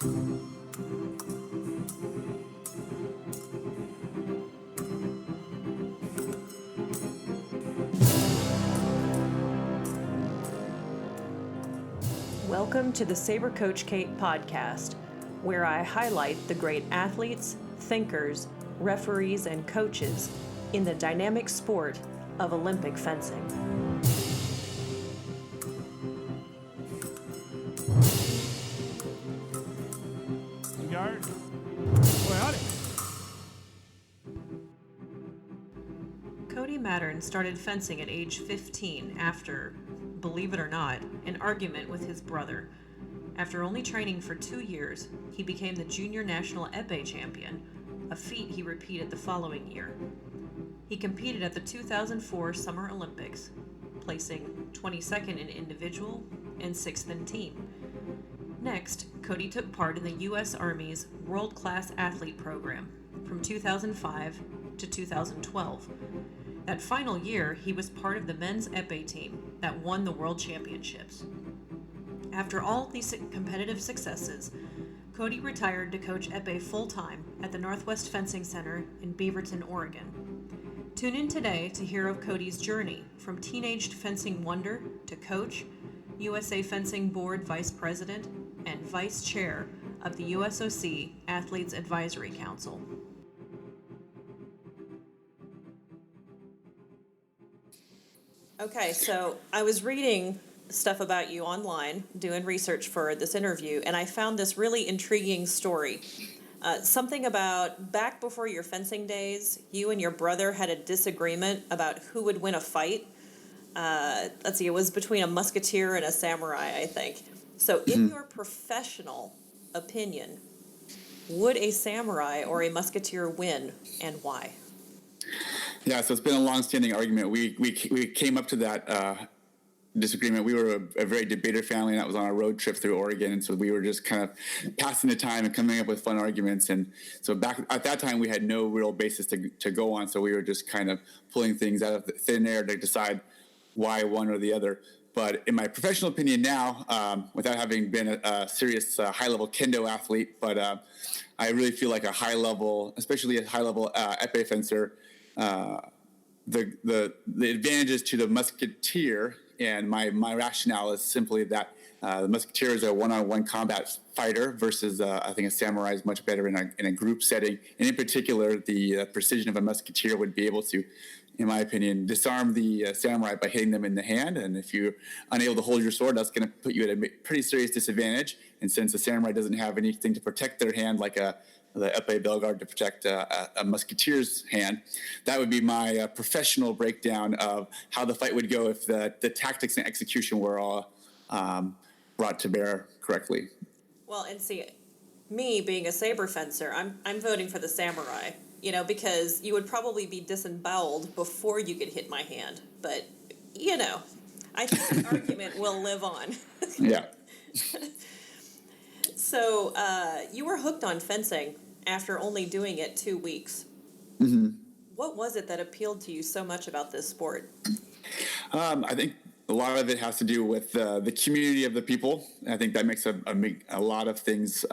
Welcome to the Saber Coach Kate podcast, where I highlight the great athletes, thinkers, referees, and coaches in the dynamic sport of Olympic fencing. Guard. Well, Cody Mattern started fencing at age 15 after, believe it or not, an argument with his brother. After only training for 2 years, he became the Junior National Epee Champion, a feat he repeated the following year. He competed at the 2004 Summer Olympics, placing 22nd in individual and 6th in team. Next, Cody took part in the U.S. Army's World Class Athlete Program from 2005 to 2012. That final year, he was part of the men's epee team that won the World Championships. After all these competitive successes, Cody retired to coach epee full-time at the Northwest Fencing Center in Beaverton, Oregon. Tune in today to hear of Cody's journey from teenage fencing wonder to coach, USAFencing Board Vice President, and Vice Chair of the USOC Athletes Advisory Council. Okay, so I was reading stuff about you online, doing research for this interview, and I found this really intriguing story. Something about back before your fencing days, you and your brother had a disagreement about who would win a fight. Let's see, it was between a musketeer and a samurai, I think. So in your professional opinion, would a samurai or a musketeer win, and why? Yeah, so it's been a long-standing argument. We came up to that disagreement. We were a very debater family, and that was on a road trip through Oregon, and so we were just kind of passing the time and coming up with fun arguments. And so back at that time, we had no real basis to go on, so we were just kind of pulling things out of thin air to decide why one or the other. But in my professional opinion now, without having been a serious high-level kendo athlete, but I really feel like a high-level, especially a high-level epee fencer, the advantages to the musketeer, and my rationale is simply that the musketeer is a one-on-one combat fighter versus I think a samurai is much better in a group setting. And in particular, the precision of a musketeer would be able to, in my opinion, disarm the samurai by hitting them in the hand. And if you're unable to hold your sword, that's going to put you at a pretty serious disadvantage. And since the samurai doesn't have anything to protect their hand, like the epee belguard to protect a musketeer's hand, that would be my professional breakdown of how the fight would go if the tactics and execution were all brought to bear correctly. Well, and see, me being a saber fencer, I'm voting for the samurai. Because you would probably be disemboweled before you could hit my hand. But, I think the argument will live on. Yeah. So, you were hooked on fencing after only doing it 2 weeks. Mm-hmm. What was it that appealed to you so much about this sport? I think a lot of it has to do with the community of the people. I think that makes a lot of things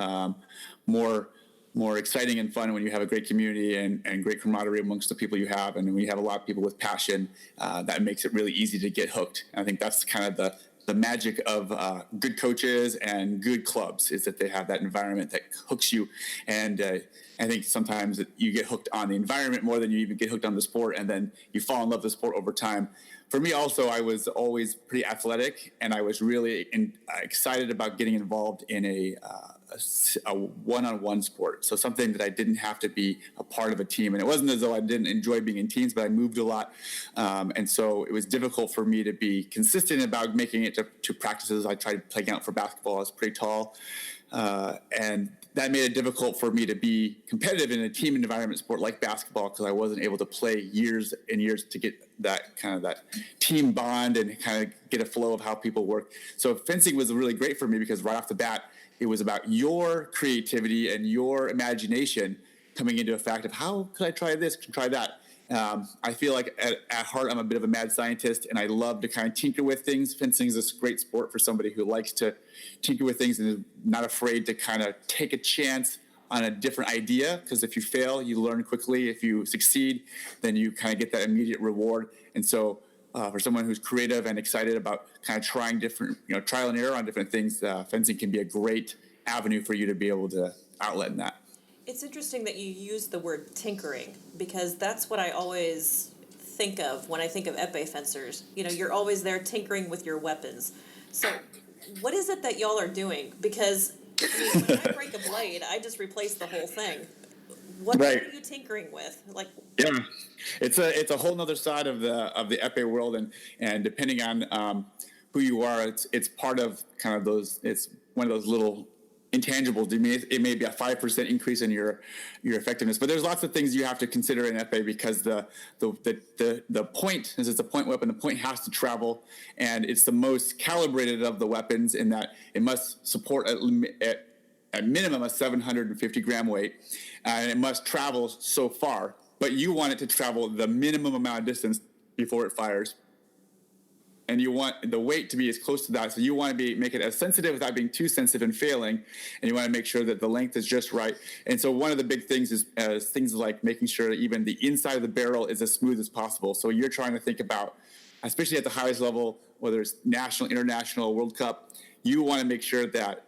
more exciting and fun when you have a great community and great camaraderie amongst the people you have. And when you have a lot of people with passion, that makes it really easy to get hooked. I think that's kind of the magic of good coaches and good clubs, is that they have that environment that hooks you. And I think sometimes you get hooked on the environment more than you even get hooked on the sport, and then you fall in love with the sport over time. For me also, I was always pretty athletic, and I was really excited about getting involved in a one-on-one sport. So something that I didn't have to be a part of a team. And it wasn't as though I didn't enjoy being in teams, but I moved a lot. And so it was difficult for me to be consistent about making it to practices. I tried playing out for basketball. I was pretty tall. And that made it difficult for me to be competitive in a team environment sport like basketball, because I wasn't able to play years and years to get that team bond and kind of get a flow of how people work. So fencing was really great for me, because right off the bat, it was about your creativity and your imagination coming into a fact of how could I try this, try that. I feel like at heart, I'm a bit of a mad scientist, and I love to kind of tinker with things. Fencing is a great sport for somebody who likes to tinker with things and is not afraid to kind of take a chance on a different idea, because if you fail, you learn quickly. If you succeed, then you kind of get that immediate reward. And so for someone who's creative and excited about kind of trying different, trial and error on different things, fencing can be a great avenue for you to be able to outlet in that. It's interesting that you use the word tinkering, because that's what I always think of when I think of epee fencers. You're always there tinkering with your weapons. So what is it that y'all are doing? Because when I break a blade, I just replace the whole thing. What are you tinkering with? Yeah, it's a whole nother side of the epee world, and depending on who you are, it's part of kind of those. It's one of those little intangibles. It may be a 5% increase in your effectiveness, but there's lots of things you have to consider in epee, because the point, as it's a point weapon, the point has to travel, and it's the most calibrated of the weapons in that it must support at minimum a 750 gram weight, and it must travel so far, but you want it to travel the minimum amount of distance before it fires. And you want the weight to be as close to that. So you want to make it as sensitive without being too sensitive and failing. And you want to make sure that the length is just right. And so one of the big things is things like making sure that even the inside of the barrel is as smooth as possible. So you're trying to think about, especially at the highest level, whether it's national, international, World Cup, you want to make sure that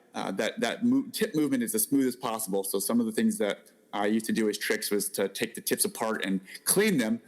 tip movement is as smooth as possible. So some of the things that I used to do as tricks was to take the tips apart and clean them,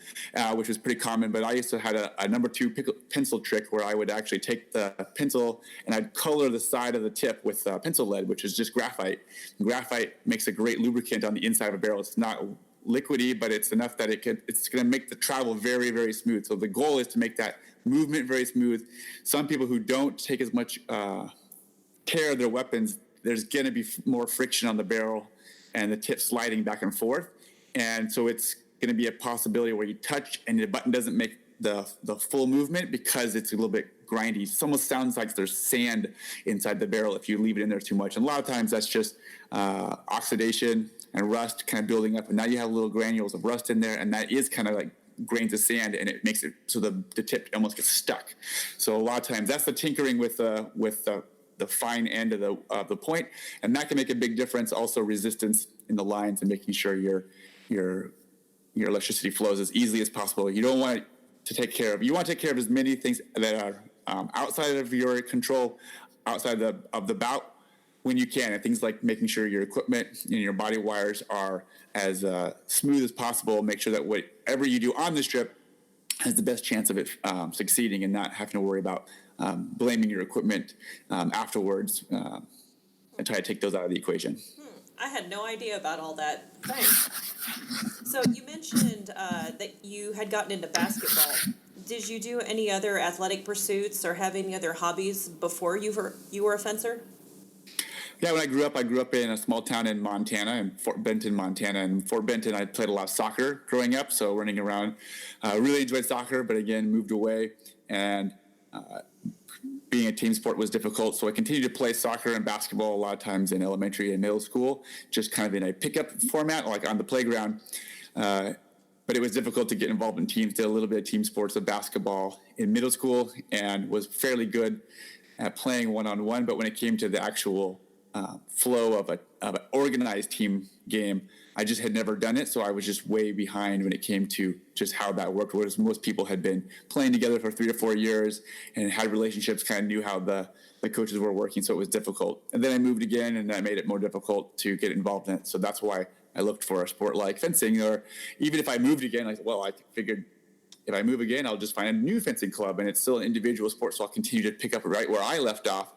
which was pretty common. But I used to have a number 2 pencil trick where I would actually take the pencil and I'd color the side of the tip with pencil lead, which is just graphite. And graphite makes a great lubricant on the inside of a barrel. It's not liquidy, but it's enough that it's going to make the travel very, very smooth. So the goal is to make that movement very smooth. Some people who don't take as much care of their weapons, there's going to be more friction on the barrel and the tip sliding back and forth. And so it's going to be a possibility where you touch and the button doesn't make the full movement because it's a little bit grindy. It almost sounds like there's sand inside the barrel if you leave it in there too much. And a lot of times that's just oxidation and rust kind of building up. And now you have little granules of rust in there, and that is kind of like grains of sand, and it makes it so the tip almost gets stuck. So a lot of times that's the tinkering with the fine end of the point, and that can make a big difference. Also, resistance in the lines and making sure your electricity flows as easily as possible. You don't want to take care of. You want to take care of as many things that are outside of your control, outside of the bout when you can. And things like making sure your equipment and your body wires are as smooth as possible. Make sure that whatever you do on the strip has the best chance of it succeeding, and not having to worry about blaming your equipment afterwards, and try to take those out of the equation. I had no idea about all that. Thanks. So you mentioned that you had gotten into basketball. Did you do any other athletic pursuits or have any other hobbies before you were a fencer? Yeah, when I grew up in a small town in Montana, in Fort Benton, Montana. And Fort Benton, I played a lot of soccer growing up, so running around. Really enjoyed soccer, but again, moved away. And being a team sport was difficult, so I continued to play soccer and basketball a lot of times in elementary and middle school, just kind of in a pickup format, like on the playground. But it was difficult to get involved in teams. Did a little bit of team sports of basketball in middle school and was fairly good at playing one-on-one. But when it came to the actual flow of an organized team game, I just had never done it, so I was just way behind when it came to just how that worked. Whereas most people had been playing together for 3 to 4 years and had relationships, kind of knew how the coaches were working, so it was difficult. And then I moved again, and that made it more difficult to get involved in it. So that's why I looked for a sport like fencing, or even if I moved again, I figured if I move again, I'll just find a new fencing club, and it's still an individual sport, so I'll continue to pick up right where I left off,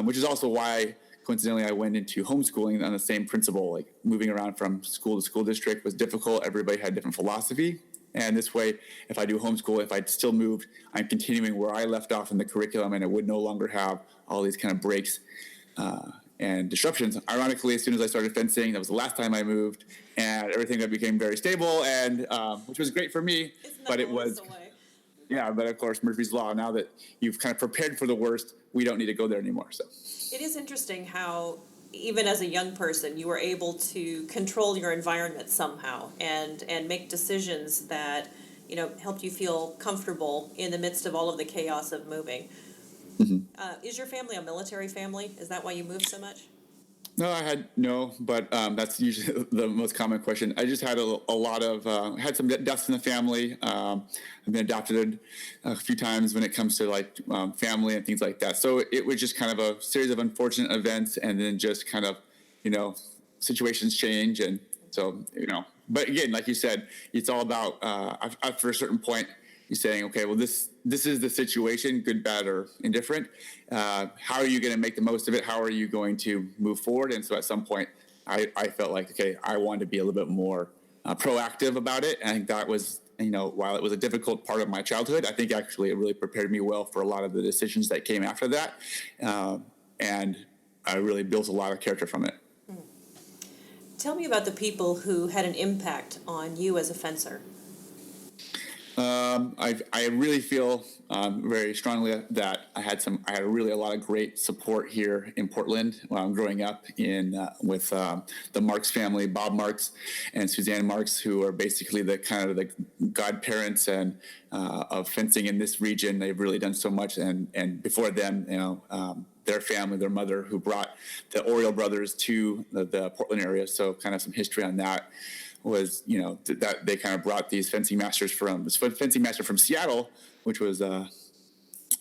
which is also why coincidentally, I went into homeschooling on the same principle. Like moving around from school to school district was difficult. Everybody had different philosophy. And this way, if I do homeschool, if I still moved, I'm continuing where I left off in the curriculum, and it would no longer have all these kind of breaks and disruptions. Ironically, as soon as I started fencing, that was the last time I moved, and everything became very stable, and which was great for me. But it was, yeah. But of course, Murphy's Law. Now that you've kind of prepared for the worst, we don't need to go there anymore. So it is interesting how even as a young person, you were able to control your environment somehow and make decisions that, helped you feel comfortable in the midst of all of the chaos of moving. Is your family a military family? Is that why you moved so much? No, but that's usually the most common question. I just had a lot of, had some deaths in the family. I've been adopted a few times when it comes to like family and things like that. So it was just kind of a series of unfortunate events, and then just kind of, situations change. And so, but again, like you said, it's all about, after a certain point, you're saying, okay, well, this is the situation, good, bad, or indifferent. How are you going to make the most of it? How are you going to move forward? And so at some point, I felt like, okay, I wanted to be a little bit more proactive about it. And I think that was, while it was a difficult part of my childhood, I think actually it really prepared me well for a lot of the decisions that came after that. And I really built a lot of character from it. Tell me about the people who had an impact on you as a fencer. I really feel very strongly that I had really a lot of great support here in Portland while I'm growing up with the Marks family, Bob Marks and Suzanne Marks, who are basically the kind of the godparents and of fencing in this region. They've really done so much, and before them, their family, their mother, who brought the Oriole brothers to the Portland area. So kind of some history on that was, that they kind of brought these fencing master from Seattle, which was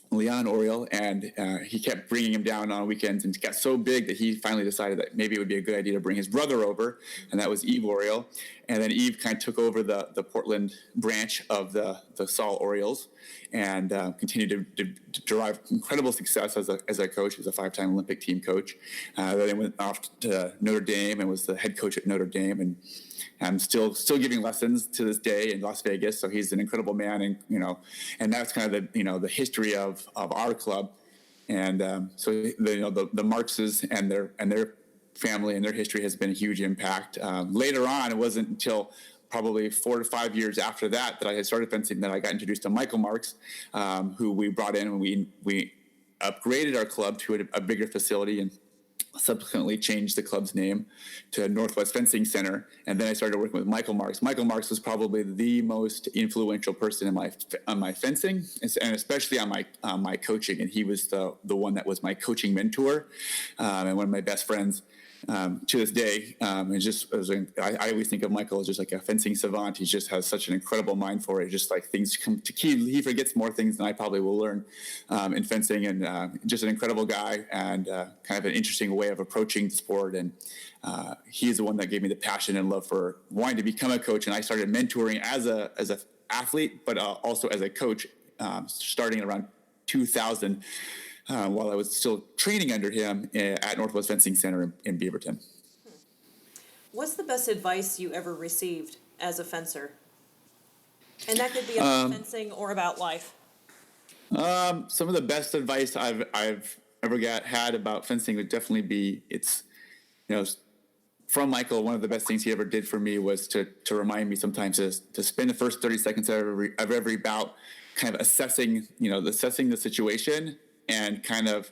Leon Oriole, and he kept bringing him down on weekends, and it got so big that he finally decided that maybe it would be a good idea to bring his brother over, and that was Eve Oriole. And then Eve kind of took over the Portland branch of the Saul Orioles, and continued to derive incredible success as a coach. He was a 5-time Olympic team coach. Then he went off to Notre Dame and was the head coach at Notre Dame, and I'm still giving lessons to this day in Las Vegas. So he's an incredible man, and that's kind of the history of our club. And so the Markses and their family and their history has been a huge impact. Later on, it wasn't until probably 4 to 5 years after that I had started fencing that I got introduced to Michael Marks, who we brought in, and we upgraded our club to a bigger facility, and subsequently changed the club's name to Northwest Fencing Center. And then I started working with Michael Marks. Michael Marks was probably the most influential person on my fencing, and especially on my coaching. And he was the one that was my coaching mentor, and one of my best friends. To this day, I always think of Michael as just like a fencing savant. He just has such an incredible mind for it. Just like things come to key, he forgets more things than I probably will learn in fencing, and just an incredible guy, and kind of an interesting way of approaching the sport. And he's the one that gave me the passion and love for wanting to become a coach. And I started mentoring as a athlete, but also as a coach, starting around 2000. While I was still training under him at Northwest Fencing Center in Beaverton. What's the best advice you ever received as a fencer? And that could be about fencing or about life. Some of the best advice I've ever had about fencing would definitely be, from Michael. One of the best things he ever did for me was to remind me sometimes to spend the first 30 seconds of every bout kind of assessing the situation, and kind of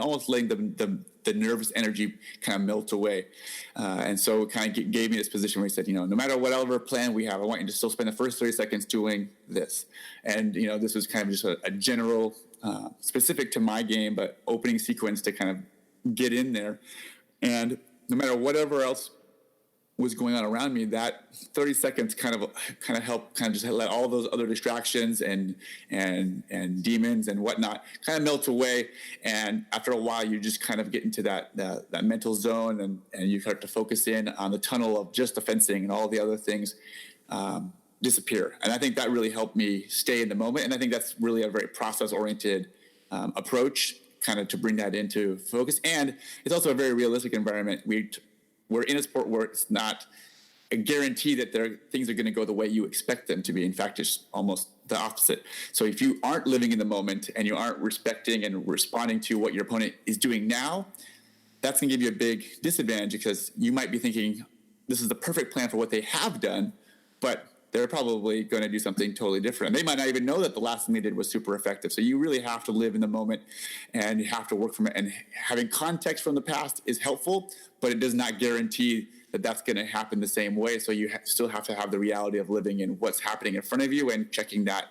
almost letting the nervous energy kind of melt away. And so it kind of gave me this position where he said, no matter whatever plan we have, I want you to still spend the first 30 seconds doing this. And, this was kind of just a general, specific to my game, but opening sequence to kind of get in there. And no matter whatever else was going on around me, that 30 seconds kind of helped kind of just let all those other distractions and demons and whatnot kind of melt away. And after a while, you just kind of get into that mental zone, and you start to focus in on the tunnel of just the fencing, and all the other things disappear. And I think that really helped me stay in the moment. And I think that's really a very process-oriented approach, kind of to bring that into focus. And it's also a very realistic environment. We're in a sport where it's not a guarantee that things are going to go the way you expect them to be. In fact, it's almost the opposite. So if you aren't living in the moment and you aren't respecting and responding to what your opponent is doing now, that's going to give you a big disadvantage, because you might be thinking this is the perfect plan for what they have done, but they're probably going to do something totally different. They might not even know that the last thing they did was super effective. So you really have to live in the moment, and you have to work from it. And having context from the past is helpful, but it does not guarantee that that's going to happen the same way. So you still have to have the reality of living in what's happening in front of you and checking that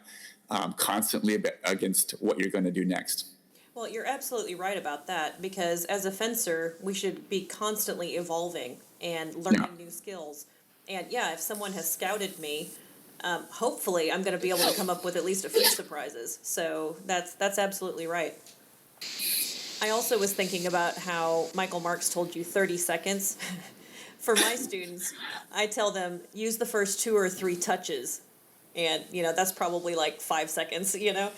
constantly against what you're going to do next. Well, you're absolutely right about that, because as a fencer, we should be constantly evolving and learning new skills. And yeah, if someone has scouted me, hopefully I'm going to be able to come up with at least a few surprises. So that's absolutely right. I also was thinking about how Michael Marks told you 30 seconds. For my students, I tell them use the first 2 or 3 touches. And, that's probably like 5 seconds, Yeah,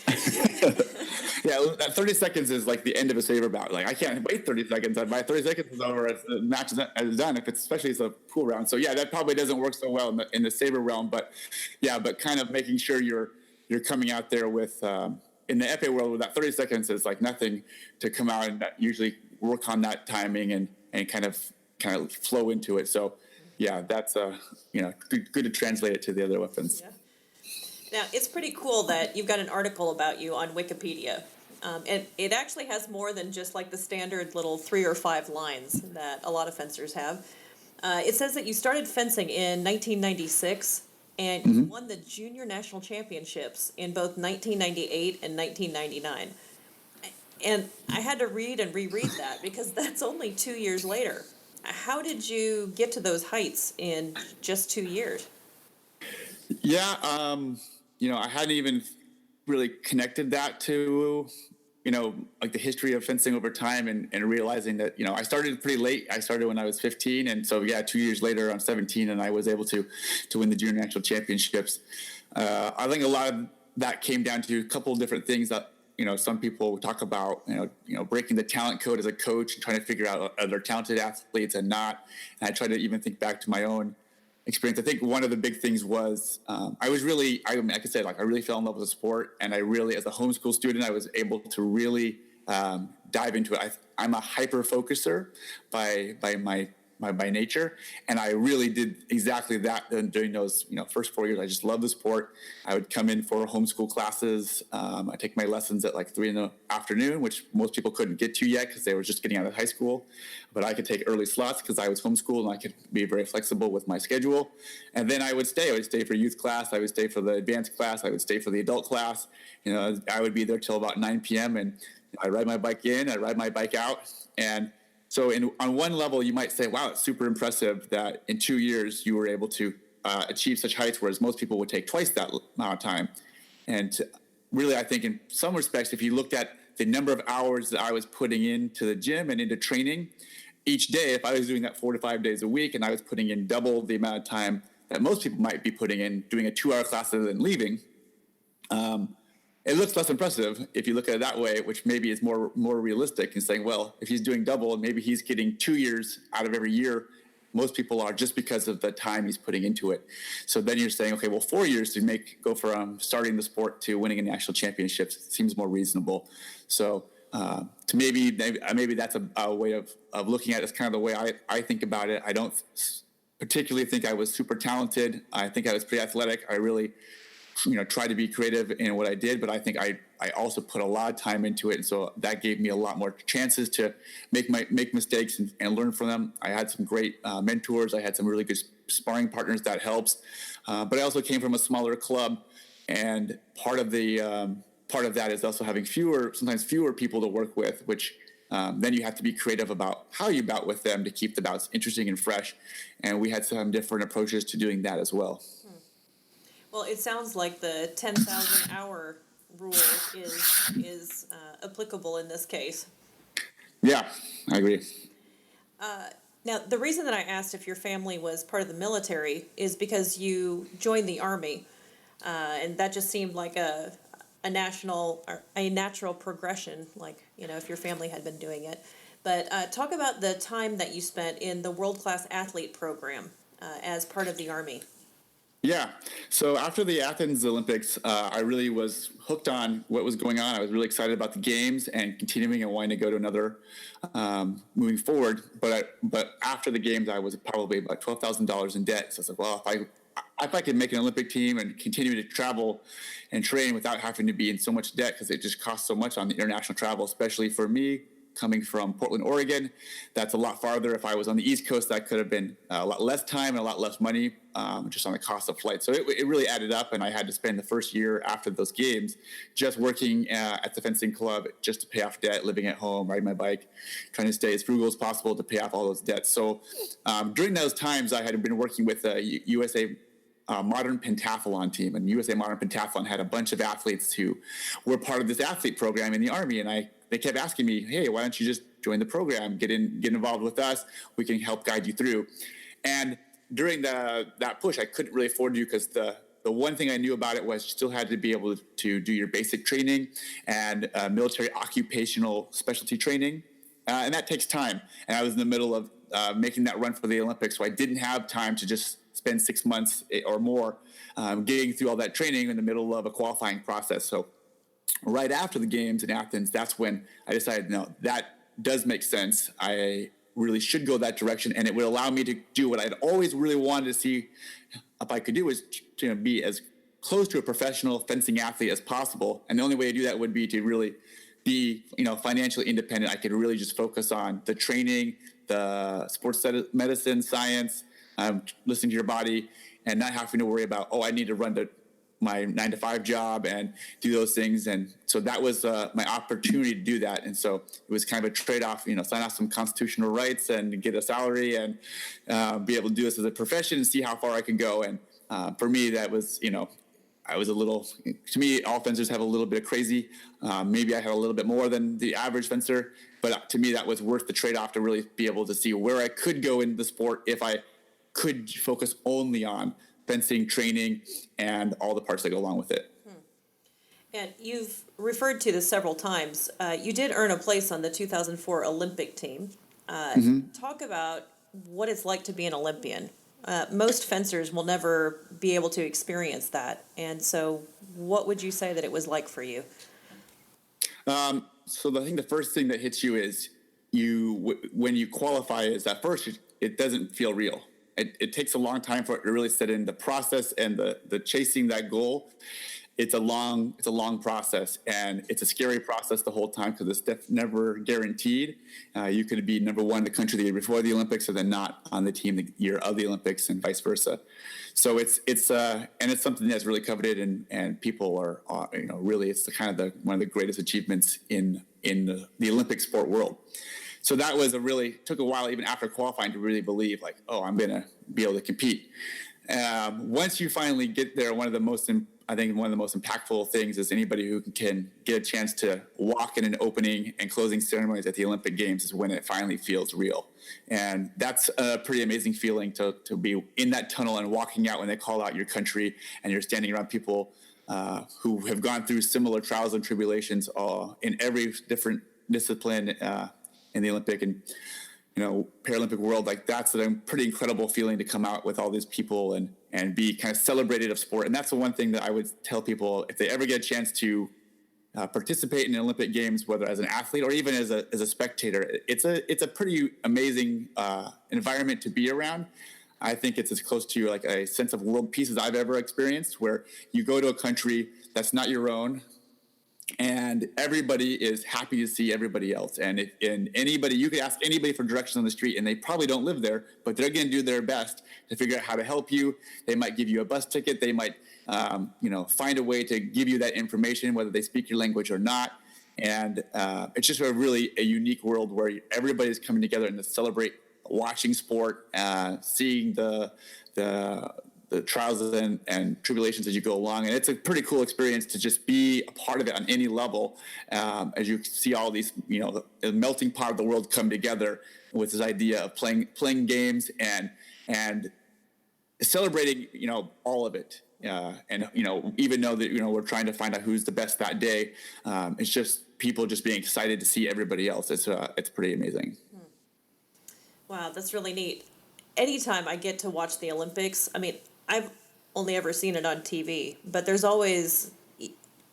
that 30 seconds is like the end of a Saber bout. Like, I can't wait 30 seconds. My 30 seconds is over. The match is done, especially if it's a pool round. So, yeah, that probably doesn't work so well in the Saber realm. But, yeah, kind of making sure you're coming out there with in the epee world, with that 30 seconds is like nothing to come out and usually work on that timing and kind of flow into it. So, yeah, that's, good to translate it to the other weapons. Yeah. Now, it's pretty cool that you've got an article about you on Wikipedia. And it actually has more than just like the standard little 3 or 5 lines that a lot of fencers have. It says that you started fencing in 1996 and you won the Junior National Championships in both 1998 and 1999. And I had to read and reread that because that's only 2 years later. How did you get to those heights in just 2 years? Yeah, I hadn't even really connected that to, like the history of fencing over time and realizing that, I started pretty late. I started when I was 15. And so, 2 years later, I'm 17 and I was able to win the Junior National Championships. I think a lot of that came down to a couple of different things that, some people talk about, breaking the talent code as a coach and trying to figure out are there talented athletes and not. And I try to even think back to my own experience. I think one of the big things was I really fell in love with the sport, and I really, as a homeschool student, I was able to really dive into it. I'm a hyper focuser by nature, and I really did exactly that during those first 4 years. I just loved the sport. I would come in for homeschool classes. I take my lessons at like 3 in the afternoon, which most people couldn't get to yet because they were just getting out of high school. But I could take early slots because I was homeschooled and I could be very flexible with my schedule. And then I would stay. I would stay for youth class. I would stay for the advanced class. I would stay for the adult class. I would be there till about 9 p.m. and I'd ride my bike in. I'd ride my bike out. And so on one level, you might say, wow, it's super impressive that in 2 years you were able to achieve such heights, whereas most people would take twice that amount of time. And really, I think in some respects, if you looked at the number of hours that I was putting into the gym and into training each day, if I was doing that 4 to 5 days a week and I was putting in double the amount of time that most people might be putting in doing a 2-hour class and then leaving, it looks less impressive if you look at it that way, which maybe is more realistic and saying, well, if he's doing double and maybe he's getting 2 years out of every year, most people are just because of the time he's putting into it. So then you're saying, okay, well, 4 years to go from starting the sport to winning a national championship seems more reasonable. So to maybe that's a way of looking at it. It's kind of the way I think about it. I don't particularly think I was super talented. I think I was pretty athletic. I really try to be creative in what I did, but I think I also put a lot of time into it. And so that gave me a lot more chances to make mistakes and learn from them. I had some great mentors. I had some really good sparring partners. That helps. But I also came from a smaller club, and part of that is also having sometimes fewer people to work with, which then you have to be creative about how you bout with them to keep the bouts interesting and fresh. And we had some different approaches to doing that as well. Well, it sounds like the 10,000 hour rule is applicable in this case. Yeah, I agree. Now, the reason that I asked if your family was part of the military is because you joined the Army, and that just seemed like a natural progression, like, if your family had been doing it. But talk about the time that you spent in the World Class Athlete Program as part of the Army. Yeah. So after the Athens Olympics, I really was hooked on what was going on. I was really excited about the games and continuing and wanting to go to another moving forward. But after the games, I was probably about $12,000 in debt. So I was like, well, if I could make an Olympic team and continue to travel and train without having to be in so much debt, because it just costs so much on the international travel, especially for me coming from Portland, Oregon. That's a lot farther. If I was on the East Coast, that could have been a lot less time and a lot less money, just on the cost of flight. So it really added up, and I had to spend the first year after those games just working at the fencing club just to pay off debt, living at home, riding my bike, trying to stay as frugal as possible to pay off all those debts. So during those times, I had been working with USA Modern Pentathlon team, and USA Modern Pentathlon had a bunch of athletes who were part of this athlete program in the Army, and they kept asking me, hey, why don't you just join the program, get involved with us, we can help guide you through. And during that push, I couldn't really afford to, because the one thing I knew about it was you still had to be able to do your basic training and military occupational specialty training, and that takes time. And I was in the middle of making that run for the Olympics, so I didn't have time to just spend 6 months or more getting through all that training in the middle of a qualifying process. So right after the games in Athens, that's when I decided, no, that does make sense. I really should go that direction, and it would allow me to do what I'd always really wanted to see if I could do, is to be as close to a professional fencing athlete as possible. And the only way to do that would be to really be, financially independent. I could really just focus on the training, the sports medicine, science, listening to your body, and not having to worry about, I need to run to my 9-to-5 job and do those things. And so that was my opportunity to do that. And so it was kind of a trade-off, sign off some constitutional rights and get a salary and be able to do this as a profession and see how far I can go. And for me, that was, I was to me, all fencers have a little bit of crazy. Maybe I have a little bit more than the average fencer, but to me, that was worth the trade-off to really be able to see where I could go in the sport if I could focus only on fencing, training, and all the parts that go along with it. And you've referred to this several times. You did earn a place on the 2004 Olympic team. Talk about what it's like to be an Olympian. Most fencers will never be able to experience that. And so what would you say that it was like for you? So I think the first thing that hits you is when you qualify, is at first it doesn't feel real. It takes a long time for it to really set in. The process and the chasing that goal, it's a long process, and it's a scary process the whole time, because it's never guaranteed. You could be number one in the country the year before the Olympics, and then not on the team the year of the Olympics, and vice versa. So it's something that's really coveted, and people are really, it's one of the greatest achievements in the Olympic sport world. So that was took a while, even after qualifying, to really believe, I'm going to be able to compete. Once you finally get there, one of the most impactful things is anybody who can get a chance to walk in an opening and closing ceremonies at the Olympic Games is when it finally feels real. And that's a pretty amazing feeling, to be in that tunnel and walking out when they call out your country, and you're standing around people who have gone through similar trials and tribulations in every different discipline in the Olympic and Paralympic world. That's a pretty incredible feeling, to come out with all these people and be kind of celebrated of sport. And that's the one thing that I would tell people, if they ever get a chance to participate in the Olympic Games, whether as an athlete or even as a spectator, it's a pretty amazing environment to be around. I think it's as close to a sense of world peace as I've ever experienced, where you go to a country that's not your own, and everybody is happy to see everybody else. And you could ask anybody for directions on the street, and they probably don't live there, but they're going to do their best to figure out how to help you. They might give you a bus ticket. They might, find a way to give you that information, whether they speak your language or not. And it's just a unique world where everybody's coming together and to celebrate watching sport, seeing the trials and tribulations as you go along. And it's a pretty cool experience to just be a part of it on any level, as you see all these, the melting pot of the world come together with this idea of playing games and celebrating, all of it. And, even though that, we're trying to find out who's the best that day, it's just people just being excited to see everybody else. It's pretty amazing. Wow, that's really neat. Anytime I get to watch the Olympics, I've only ever seen it on TV, but there's always,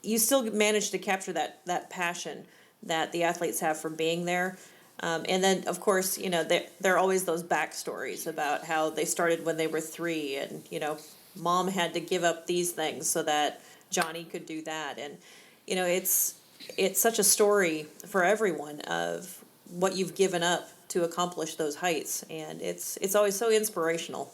you still manage to capture that passion that the athletes have for being there. And then, of course, there are always those backstories about how they started when they were 3 and, mom had to give up these things so that Johnny could do that. And, it's such a story for everyone of what you've given up to accomplish those heights. And it's always so inspirational.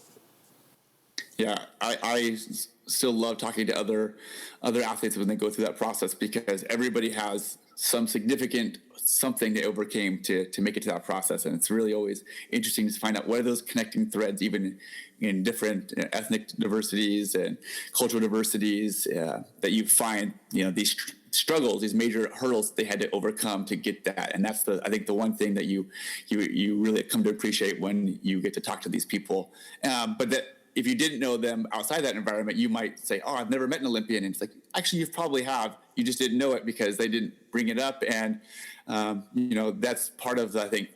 Yeah, I still love talking to other athletes when they go through that process, because everybody has some significant something they overcame to make it to that process. And it's really always interesting to find out what are those connecting threads, even in different ethnic diversities and cultural diversities, that you find, these struggles, these major hurdles they had to overcome to get that. And that's I think the one thing that you really come to appreciate when you get to talk to these people. But that if you didn't know them outside that environment, you might say, oh, I've never met an Olympian. And it's like, actually, you probably have. You just didn't know it because they didn't bring it up. And, that's part of I think,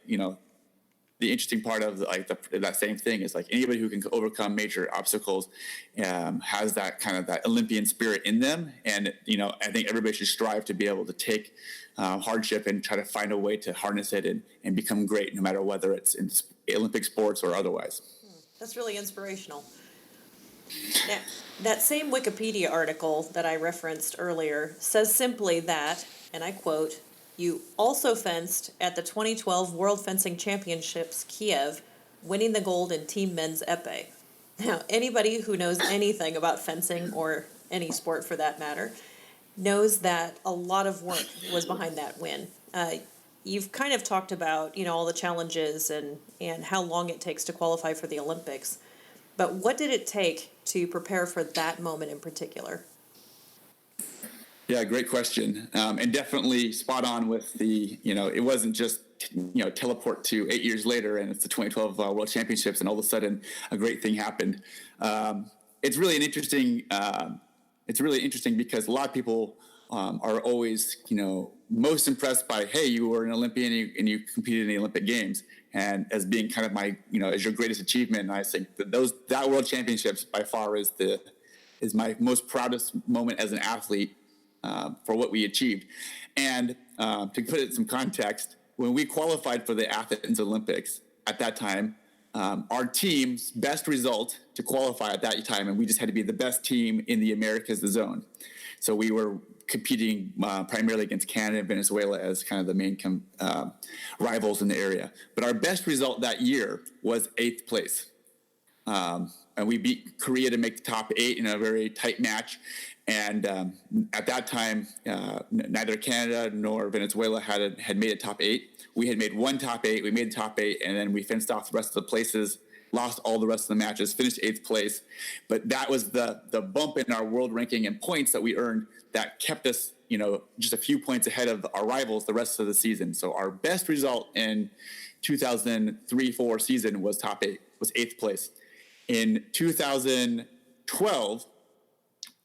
the interesting part of that same thing is like anybody who can overcome major obstacles has that kind of that Olympian spirit in them. And, I think everybody should strive to be able to take hardship and try to find a way to harness it and become great, no matter whether it's in Olympic sports or otherwise. That's really inspirational. Now, that same Wikipedia article that I referenced earlier says simply that, and I quote, "You also fenced at the 2012 World Fencing Championships Kiev, winning the gold in team men's epee." Now, anybody who knows anything about fencing, or any sport for that matter, knows that a lot of work was behind that win. You've kind of talked about, all the challenges and how long it takes to qualify for the Olympics. But what did it take to prepare for that moment in particular? Yeah, great question. And definitely spot on with it wasn't just, teleport to 8 years later and it's the 2012 World Championships and all of a sudden a great thing happened. It's really interesting because a lot of people are always, most impressed by, hey, you were an Olympian and you competed in the Olympic Games, and as being kind of my, as your greatest achievement. And I think that World Championships by far is my most proudest moment as an athlete for what we achieved. And to put it in some context, when we qualified for the Athens Olympics at that time, our team's best result to qualify at that time, and we just had to be the best team in the Americas, the zone. So we were competing primarily against Canada and Venezuela as kind of the main rivals in the area. But our best result that year was 8th place. And we beat Korea to make the top 8 in a very tight match. And at that time, neither Canada nor Venezuela had made a top 8. We had made one top 8. We made the top 8, and then we fenced off the rest of the places, lost all the rest of the matches, finished 8th place. But that was the bump in our world ranking and points that we earned that kept us, just a few points ahead of our rivals the rest of the season. So our best result in 2003-04 season was top 8, was 8th place. In 2012,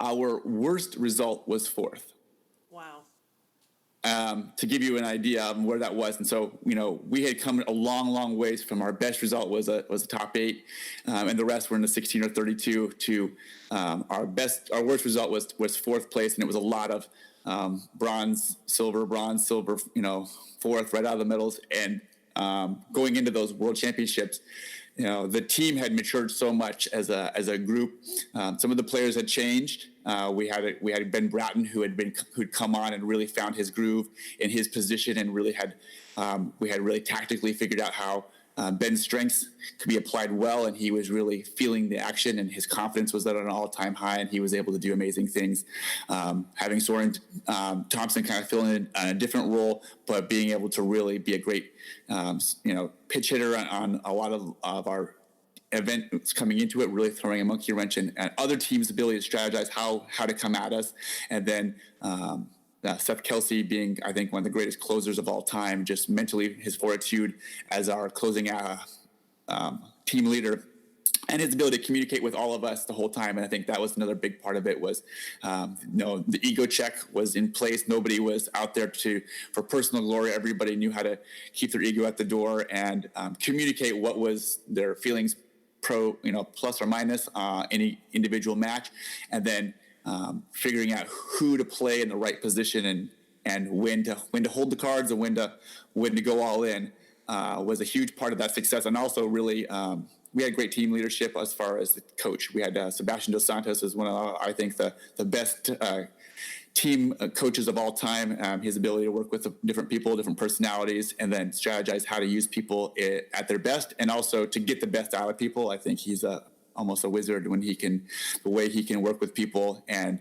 our worst result was 4th. Wow. To give you an idea of where that was. And so, we had come a long, long ways from our best result was a top 8, and the rest were in the 16 or 32 to our worst result was 4th place. And it was a lot of bronze, silver, 4th right out of the medals. And going into those World Championships, the team had matured so much as a group. Some of the players had changed. We had Ben Bratton who'd come on and really found his groove in his position, and really we had really tactically figured out how Ben's strengths could be applied well, and he was really feeling the action, and his confidence was at an all-time high, and he was able to do amazing things. Having Soren Thompson kind of filling in a different role, but being able to really be a great pitch hitter on a lot of our events coming into it, really throwing a monkey wrench in other teams' ability to strategize how to come at us. And then Seth Kelsey being, I think, one of the greatest closers of all time, just mentally, his fortitude as our closing team leader, and his ability to communicate with all of us the whole time. And I think that was another big part of it was, the ego check was in place. Nobody was out there for personal glory. Everybody knew how to keep their ego at the door and communicate what was their feelings, plus or minus any individual match. And then figuring out who to play in the right position and when to hold the cards and when to go all in was a huge part of that success. And also really we had great team leadership as far as the coach. We had Sebastian Dos Santos as one of, I think, the best team coaches of all time. His ability to work with different people, different personalities, and then strategize how to use people at their best, and also to get the best out of people. I think he's almost a wizard when the way he can work with people and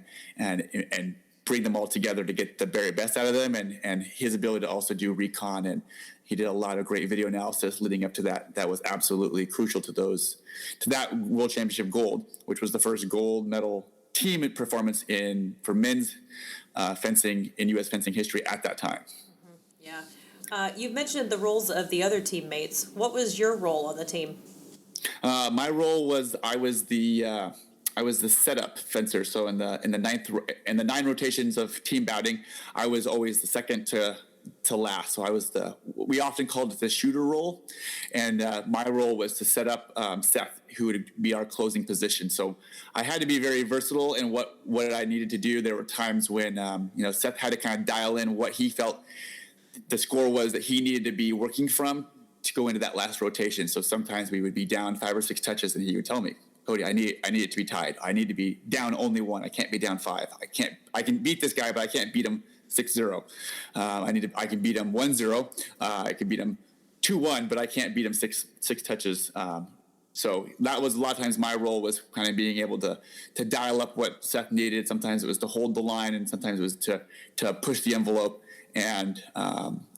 bring them all together to get the very best out of them, and his ability to also do recon, and he did a lot of great video analysis leading up to that. That was absolutely crucial to that World Championship gold, which was the first gold medal team performance for men's fencing in U.S. fencing history at that time. Yeah. You've mentioned the roles of the other teammates. What was your role on the team? My role was I was the setup fencer. So in the 9 rotations of team bouting, I was always the second to last. So we often called it the shooter role, and my role was to set up Seth, who would be our closing position. So I had to be very versatile in what I needed to do. There were times when Seth had to kind of dial in what he felt the score was that he needed to be working from to go into that last rotation. So sometimes we would be down 5 or 6 touches, and he would tell me, Cody, I need it to be tied. I need to be down only 1. I can't be down 5. I can beat this guy, but I can't beat him 6-0. I can beat him 1-0. I can beat him 2-1, but I can't beat him six touches. So that was a lot of times my role was kind of being able to dial up what Seth needed. Sometimes it was to hold the line, and sometimes it was to push the envelope. And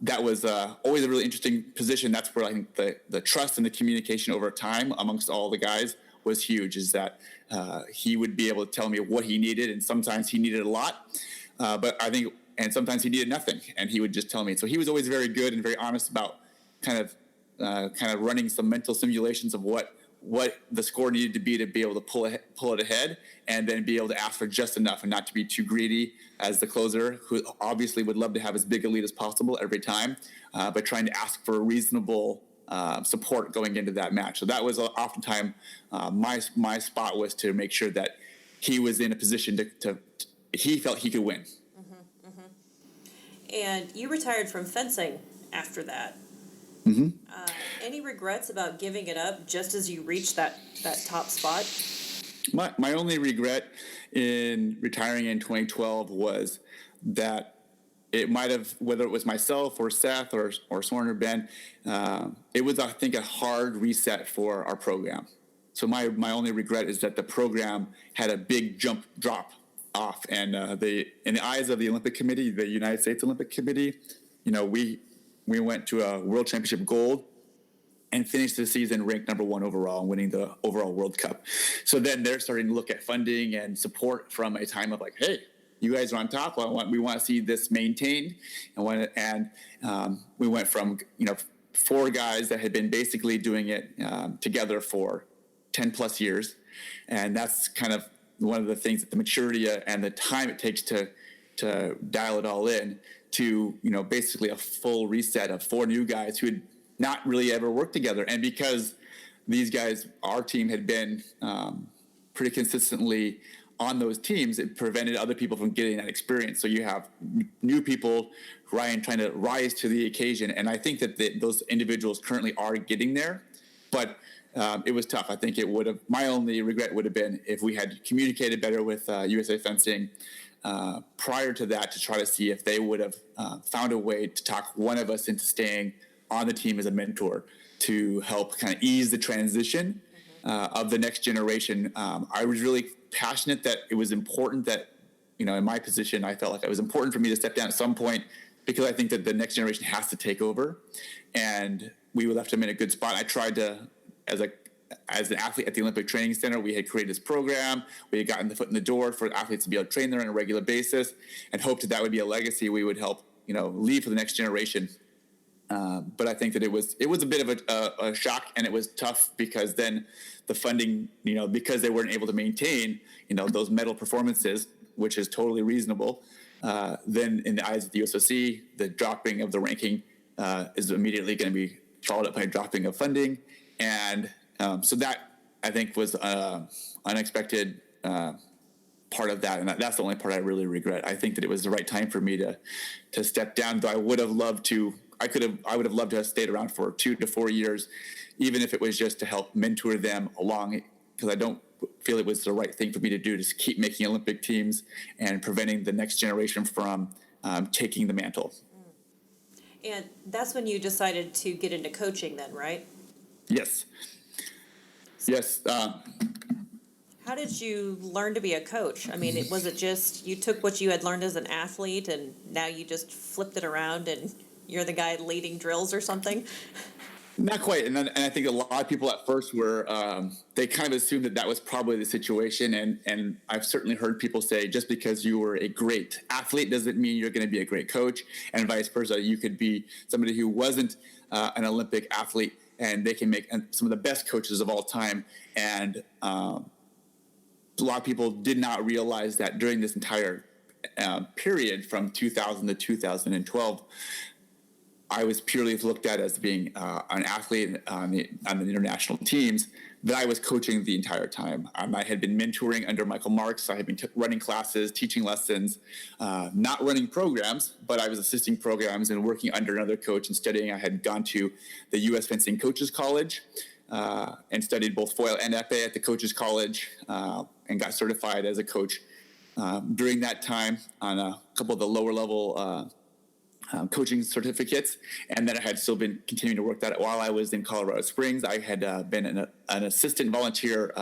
that was always a really interesting position. That's where I think the trust and the communication over time amongst all the guys was huge, is that he would be able to tell me what he needed, and sometimes he needed a lot, and sometimes he needed nothing, and he would just tell me. So he was always very good and very honest about kind of running some mental simulations of what the score needed to be able to pull it ahead, and then be able to ask for just enough and not to be too greedy as the closer, who obviously would love to have as big a lead as possible every time, but trying to ask for reasonable support going into that match. So that was oftentimes my spot, was to make sure that he was in a position to he felt he could win. Mm-hmm, mm-hmm. And you retired from fencing after that. Mm-hmm. Any regrets about giving it up just as you reached that top spot? My only regret in retiring in 2012 was that it might have, whether it was myself or Seth or Soren or Ben, it was, I think, a hard reset for our program. So my only regret is that the program had a big drop off, and in the eyes of the Olympic Committee, the United States Olympic Committee, we went to a World Championship gold and finished the season ranked number 1 overall and winning the overall World Cup. So then they're starting to look at funding and support from a time of like, hey, you guys are on top. We want to see this maintained. And we went from 4 guys that had been basically doing it together for 10 plus years, and that's kind of one of the things, that the maturity and the time it takes to dial it all in, to basically a full reset of 4 new guys who had not really ever worked together. And because these guys, our team, had been pretty consistently on those teams, it prevented other people from getting that experience. So you have new people, Ryan, trying to rise to the occasion. And I think that those individuals currently are getting there, but it was tough. I think my only regret would have been if we had communicated better with USA Fencing prior to that, to try to see if they would have found a way to talk one of us into staying on the team as a mentor, to help kind of ease the transition of the next generation. I was really passionate that it was important that, in my position, I felt like it was important for me to step down at some point, because I think that the next generation has to take over, and we left them in a good spot. I tried to, as an athlete at the Olympic Training Center, we had created this program. We had gotten the foot in the door for athletes to be able to train there on a regular basis, and hoped that would be a legacy we would help, leave for the next generation. But I think that it was a bit of a shock, and it was tough, because then the funding, because they weren't able to maintain, those medal performances, which is totally reasonable. Then in the eyes of the USOC, the dropping of the ranking is immediately going to be followed up by a dropping of funding. And so that, I think, was unexpected part of that. And that's the only part I really regret. I think that it was the right time for me to step down, though I would have loved to. I would have loved to have stayed around for 2 to 4 years, even if it was just to help mentor them along, because I don't feel it was the right thing for me to do, to keep making Olympic teams and preventing the next generation from taking the mantle. And that's when you decided to get into coaching then, right? Yes. Yes. How did you learn to be a coach? I mean, was it just you took what you had learned as an athlete and now you just flipped it around and you're the guy leading drills or something? Not quite. And I think a lot of people at first were, they kind of assumed that was probably the situation. And I've certainly heard people say, just because you were a great athlete doesn't mean you're going to be a great coach, and vice versa. You could be somebody who wasn't an Olympic athlete, and they can make some of the best coaches of all time. And a lot of people did not realize that during this entire period from 2000 to 2012, I was purely looked at as being an athlete on the international teams, but I was coaching the entire time. I had been mentoring under Michael Marks. I had been running classes, teaching lessons, not running programs, but I was assisting programs and working under another coach and studying. I had gone to the US Fencing Coaches College and studied both foil and epee at the Coaches College and got certified as a coach during that time on a couple of the lower level coaching certificates, and then I had still been continuing to work that while I was in Colorado Springs. I had been an assistant volunteer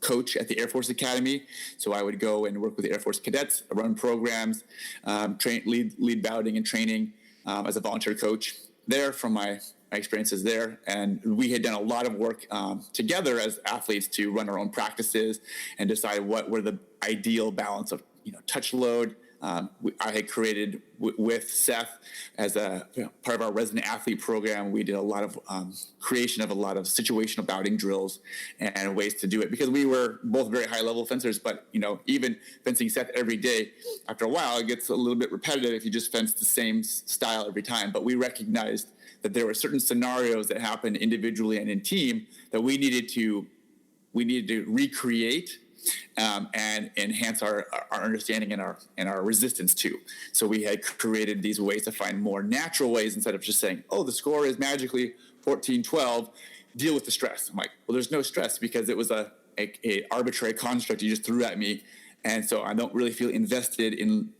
coach at the Air Force Academy, so I would go and work with the Air Force cadets, run programs, lead bouting and training as a volunteer coach there from my experiences there. And we had done a lot of work together as athletes to run our own practices and decide what were the ideal balance of touch load. I had created with Seth as a part of our resident athlete program. We did a lot of creation of a lot of situational bouting drills and ways to do it, because we were both very high level fencers. But even fencing Seth every day, after a while, it gets a little bit repetitive if you just fence the same style every time. But we recognized that there were certain scenarios that happened individually and in team that we needed to recreate and enhance our understanding and our resistance to. So we had created these ways to find more natural ways instead of just saying, oh, the score is magically 14-12, deal with the stress. I'm like, well, there's no stress because it was a arbitrary construct you just threw at me. And so I don't really feel invested in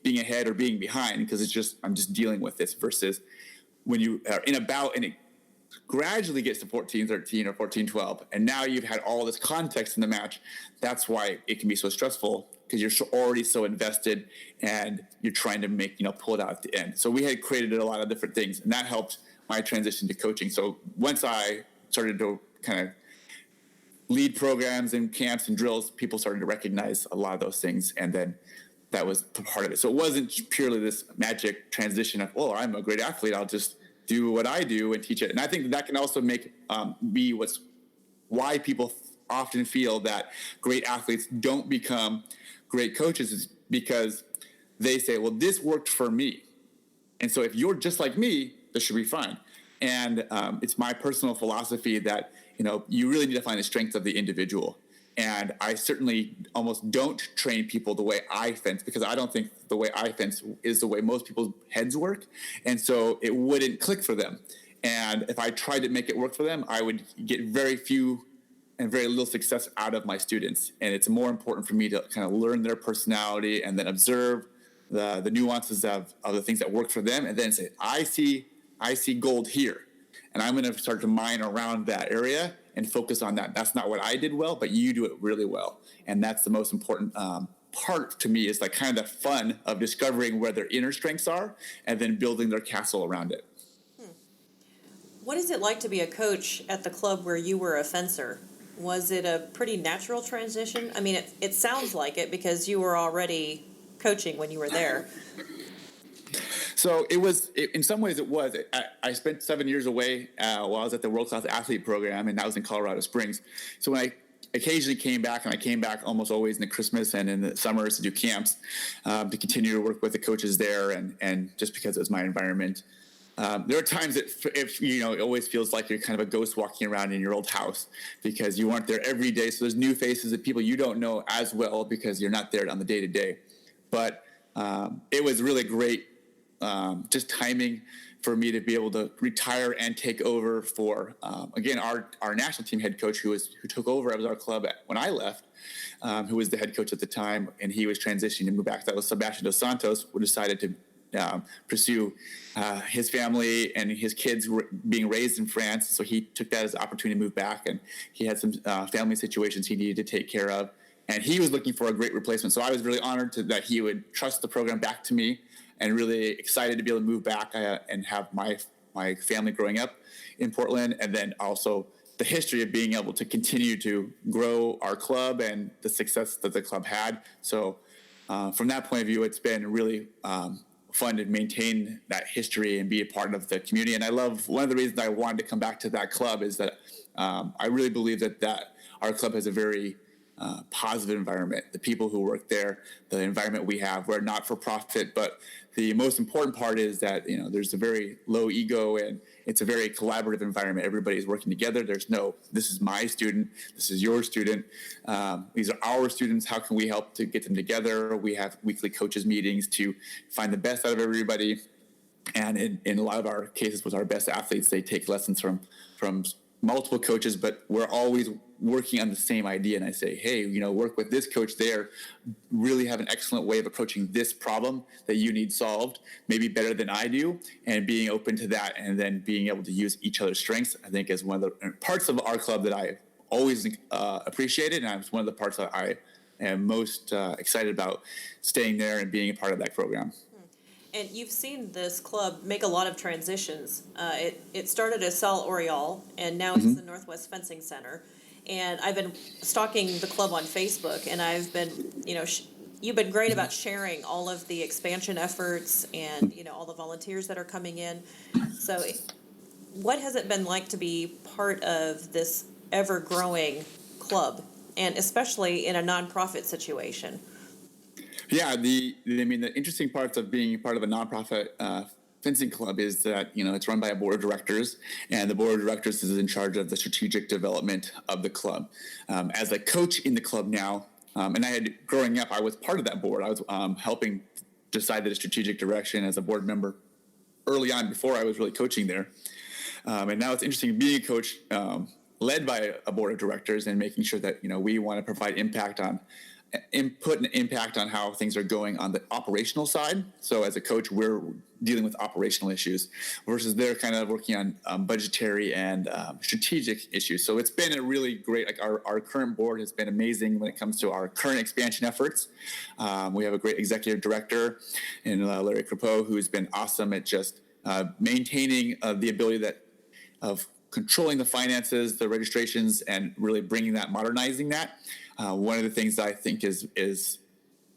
being ahead or being behind, because I'm just dealing with this, versus when you are in a bout and it gradually gets to 14-13 or 14-12, and now you've had all this context in the match. That's why it can be so stressful, because you're already so invested and you're trying to pull it out at the end. So we had created a lot of different things, and that helped my transition to coaching. So once I started to kind of lead programs and camps and drills, people started to recognize a lot of those things, and then that was part of it. So it wasn't purely this magic transition of, oh, I'm a great athlete, I'll just do what I do and teach it. And I think that can also make be why people often feel that great athletes don't become great coaches, is because they say, well, this worked for me, and so if you're just like me, this should be fine. And it's my personal philosophy that you really need to find the strength of the individual. And I certainly almost don't train people the way I fence, because I don't think the way I fence is the way most people's heads work. And so it wouldn't click for them. And if I tried to make it work for them, I would get very few and very little success out of my students. And it's more important for me to kind of learn their personality and then observe the nuances of the things that work for them, and then say, I see gold here, and I'm going to start to mine around that area and focus on that. That's not what I did well, but you do it really well. And that's the most important part to me, is like kind of the fun of discovering where their inner strengths are and then building their castle around it. What is it like to be a coach at the club where you were a fencer? Was it a pretty natural transition? I mean, it sounds like it, because you were already coaching when you were there. So in some ways it was. I spent 7 years away while I was at the World Class Athlete Program, and that was in Colorado Springs. So when I occasionally came back, and I came back almost always in the Christmas and in the summers to do camps, to continue to work with the coaches there, and just because it was my environment. There are times that it always feels like you're kind of a ghost walking around in your old house, because you weren't there every day. So there's new faces of people you don't know as well, because you're not there on the day-to-day. But it was really great, just timing for me to be able to retire and take over for, again, our national team head coach who took over as our club when I left, who was the head coach at the time, and he was transitioning to move back. That was Sebastian Dos Santos, who decided to pursue his family and his kids were being raised in France. So he took that as an opportunity to move back, and he had some family situations he needed to take care of. And he was looking for a great replacement. So I was really honored that he would trust the program back to me, and really excited to be able to move back and have my family growing up in Portland, and then also the history of being able to continue to grow our club and the success that the club had. So from that point of view, it's been really fun to maintain that history and be a part of the community. And I love, one of the reasons I wanted to come back to that club is that I really believe that our club has a very positive environment. The people who work there, the environment we have, we're not for profit, but the most important part is that, there's a very low ego and it's a very collaborative environment. Everybody's working together. There's no, this is my student, this is your student. These are our students. How can we help to get them together? We have weekly coaches meetings to find the best out of everybody. And in a lot of our cases with our best athletes, they take lessons from multiple coaches, but we're always working on the same idea. And I say, hey, work with this coach there, really have an excellent way of approaching this problem that you need solved, maybe better than I do, and being open to that, and then being able to use each other's strengths, I think is one of the parts of our club that I always appreciated. And it's one of the parts that I am most excited about staying there and being a part of that program. And you've seen this club make a lot of transitions. It started as Salle Oriole, and now it's the Northwest Fencing Center. And I've been stalking the club on Facebook, and I've been, you've been great about sharing all of the expansion efforts and, all the volunteers that are coming in. So what has it been like to be part of this ever-growing club, and especially in a nonprofit situation? Yeah, the interesting parts of being part of a nonprofit fencing club is that, it's run by a board of directors, and the board of directors is in charge of the strategic development of the club. As a coach in the club now, and growing up, I was part of that board. I was helping decide the strategic direction as a board member early on before I was really coaching there. And now it's interesting being a coach led by a board of directors and making sure that, we want to provide input and impact on how things are going on the operational side. So as a coach, we're dealing with operational issues versus they're kind of working on budgetary and strategic issues. So it's been a really great, our current board has been amazing when it comes to our current expansion efforts. We have a great executive director in Larry Crepeau, who's been awesome at just maintaining the ability of controlling the finances, the registrations, and really bringing that, modernizing that. One of the things that I think is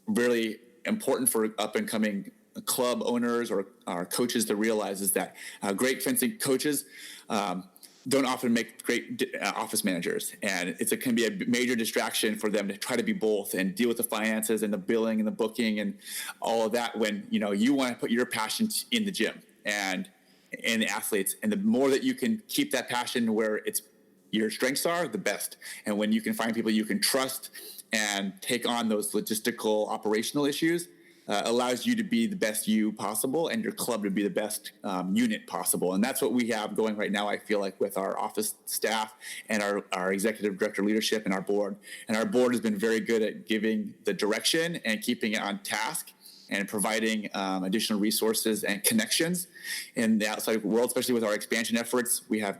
really important for up-and-coming club owners or coaches to realize is that great fencing coaches don't often make great office managers. And it can be a major distraction for them to try to be both and deal with the finances and the billing and the booking and all of that when, you want to put your passion in the gym and the athletes. And the more that you can keep that passion where your strengths are, the best. And when you can find people you can trust and take on those logistical operational issues, allows you to be the best you possible and your club to be the best unit possible. And that's what we have going right now, I feel like, with our office staff and our executive director leadership and our board. And our board has been very good at giving the direction and keeping it on task and providing additional resources and connections in the outside world, especially with our expansion efforts. We have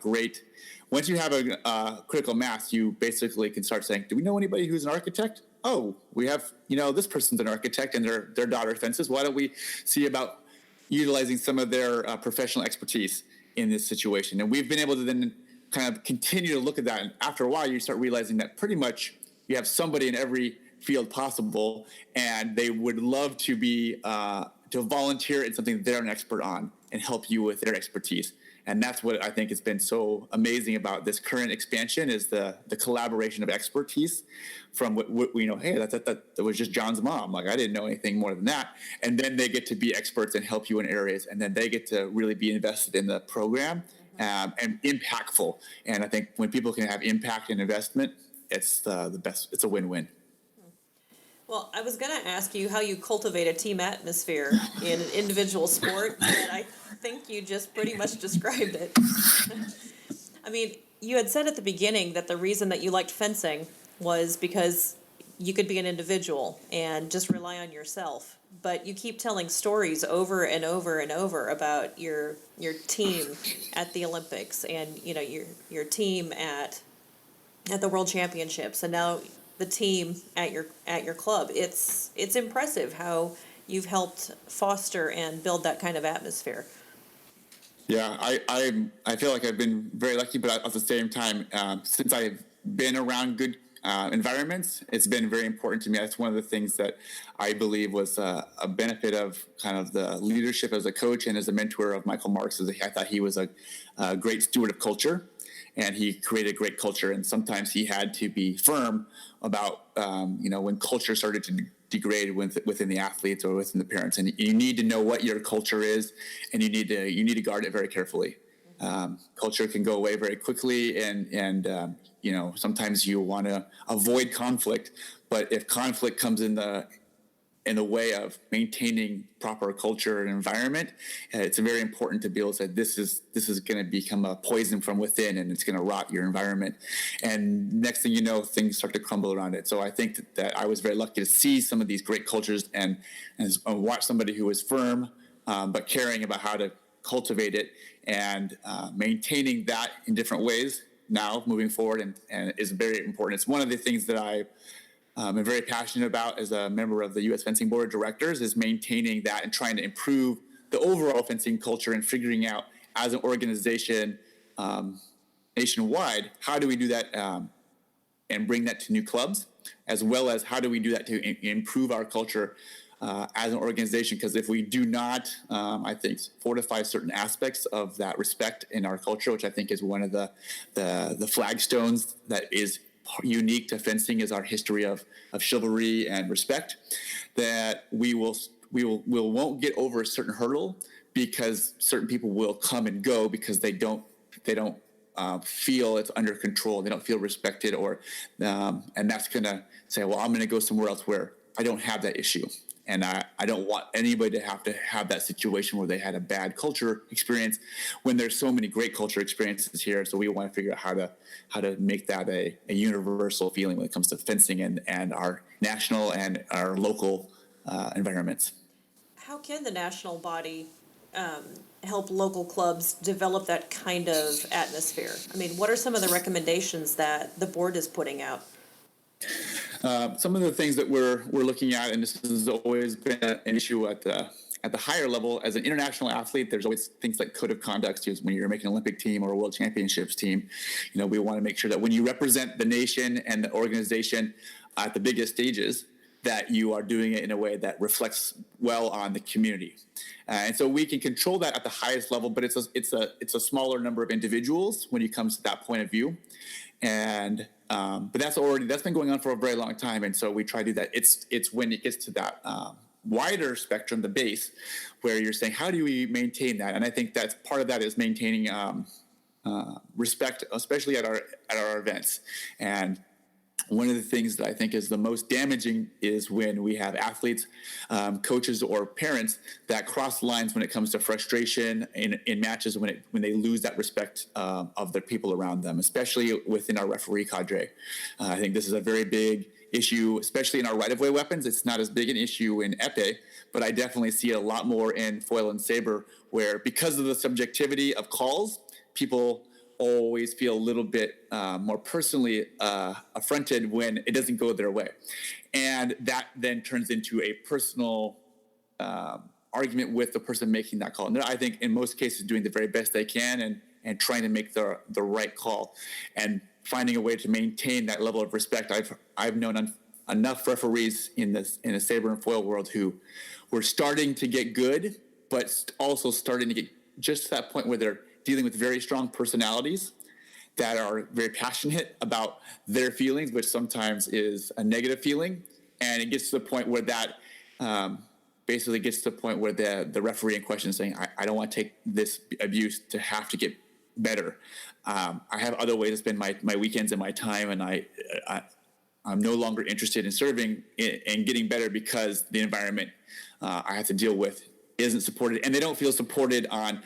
once you have a critical mass, you basically can start saying, do we know anybody who's an architect? Oh, we have, this person's an architect and their daughter fences. Why don't we see about utilizing some of their professional expertise in this situation? And we've been able to then kind of continue to look at that. And after a while, you start realizing that pretty much you have somebody in every field possible, and they would love to be to volunteer in something they're an expert on and help you with their expertise. And that's what I think has been so amazing about this current expansion is the collaboration of expertise from what we know, hey, that was just John's mom. Like, I didn't know anything more than that. And then they get to be experts and help you in areas. And then they get to really be invested in the program and impactful. And I think when people can have impact and investment, it's the best. It's a win-win. Well, I was going to ask you how you cultivate a team atmosphere in an individual sport, but I think you just pretty much described it. I mean, you had said at the beginning that the reason that you liked fencing was because you could be an individual and just rely on yourself. But you keep telling stories over and over and over about your team at the Olympics and your team at the World Championships, and now the team at your club. It's impressive how you've helped foster and build that kind of atmosphere. Yeah, I feel like I've been very lucky, but at the same time, since I've been around good environments, it's been very important to me. That's one of the things that I believe was a benefit of kind of the leadership as a coach and as a mentor of Michael Marks. I thought he was a great steward of culture, and he created great culture. And sometimes he had to be firm about when culture started to degrade within the athletes or within the parents. And you need to know what your culture is, and you need to guard it very carefully. Culture can go away very quickly, and sometimes you want to avoid conflict. But if conflict comes in the way of maintaining proper culture and environment, it's very important to be able to say this is going to become a poison from within, and it's going to rot your environment. And next thing you know, things start to crumble around it. So I think that I was very lucky to see some of these great cultures and watch somebody who was firm but caring about how to cultivate it and maintaining that in different ways now moving forward, and is very important. It's one of the things that I'm very passionate about as a member of the U.S. Fencing Board of Directors, is maintaining that and trying to improve the overall fencing culture and figuring out as an organization nationwide, how do we do that and bring that to new clubs, as well as how do we do that to improve our culture as an organization. Because if we do not, I think, fortify certain aspects of that respect in our culture, which I think is one of the flagstones that is unique to fencing, is our history of chivalry and respect, that we won't get over a certain hurdle because certain people will come and go because they don't feel it's under control. They don't feel respected, and that's going to say, well, I'm going to go somewhere else where I don't have that issue. And I don't want anybody to have that situation where they had a bad culture experience when there's so many great culture experiences here. So we want to figure out how to make that a universal feeling when it comes to fencing and our national and our local environments. How can the national body help local clubs develop that kind of atmosphere? I mean, what are some of the recommendations that the board is putting out? Some of the things that we're looking at, and this has always been an issue at the higher level as an international athlete, there's always things like code of conduct. When you're making an Olympic team or a World Championships team, we want to make sure that when you represent the nation and the organization at the biggest stages, that you are doing it in a way that reflects well on the community. And so we can control that at the highest level, but it's a smaller number of individuals when it comes to that point of view. And but that's been going on for a very long time, and so we try to do that. It's when it gets to that wider spectrum, the base, where you're saying, how do we maintain that? And I think that's part of that is maintaining respect, especially at our events. And one of the things that I think is the most damaging is when we have athletes, coaches, or parents that cross lines when it comes to frustration in matches when they lose that respect of the people around them, especially within our referee cadre. I think this is a very big issue, especially in our right-of-way weapons. It's not as big an issue in epee, but I definitely see it a lot more in foil and saber, where because of the subjectivity of calls, people always feel a little bit more personally affronted when it doesn't go their way. And that then turns into a personal argument with the person making that call. And I think in most cases doing the very best they can and trying to make the right call and finding a way to maintain that level of respect. I've known enough referees in the saber and foil world who were starting to get good, but also starting to get just to that point where they're dealing with very strong personalities that are very passionate about their feelings, which sometimes is a negative feeling. And it gets to the point where that basically gets to the point where the referee in question is saying, I don't want to take this abuse to have to get better. I have other ways to spend my weekends and my time, and I'm no longer interested in serving and getting better because the environment I have to deal with isn't supported, and they don't feel supported on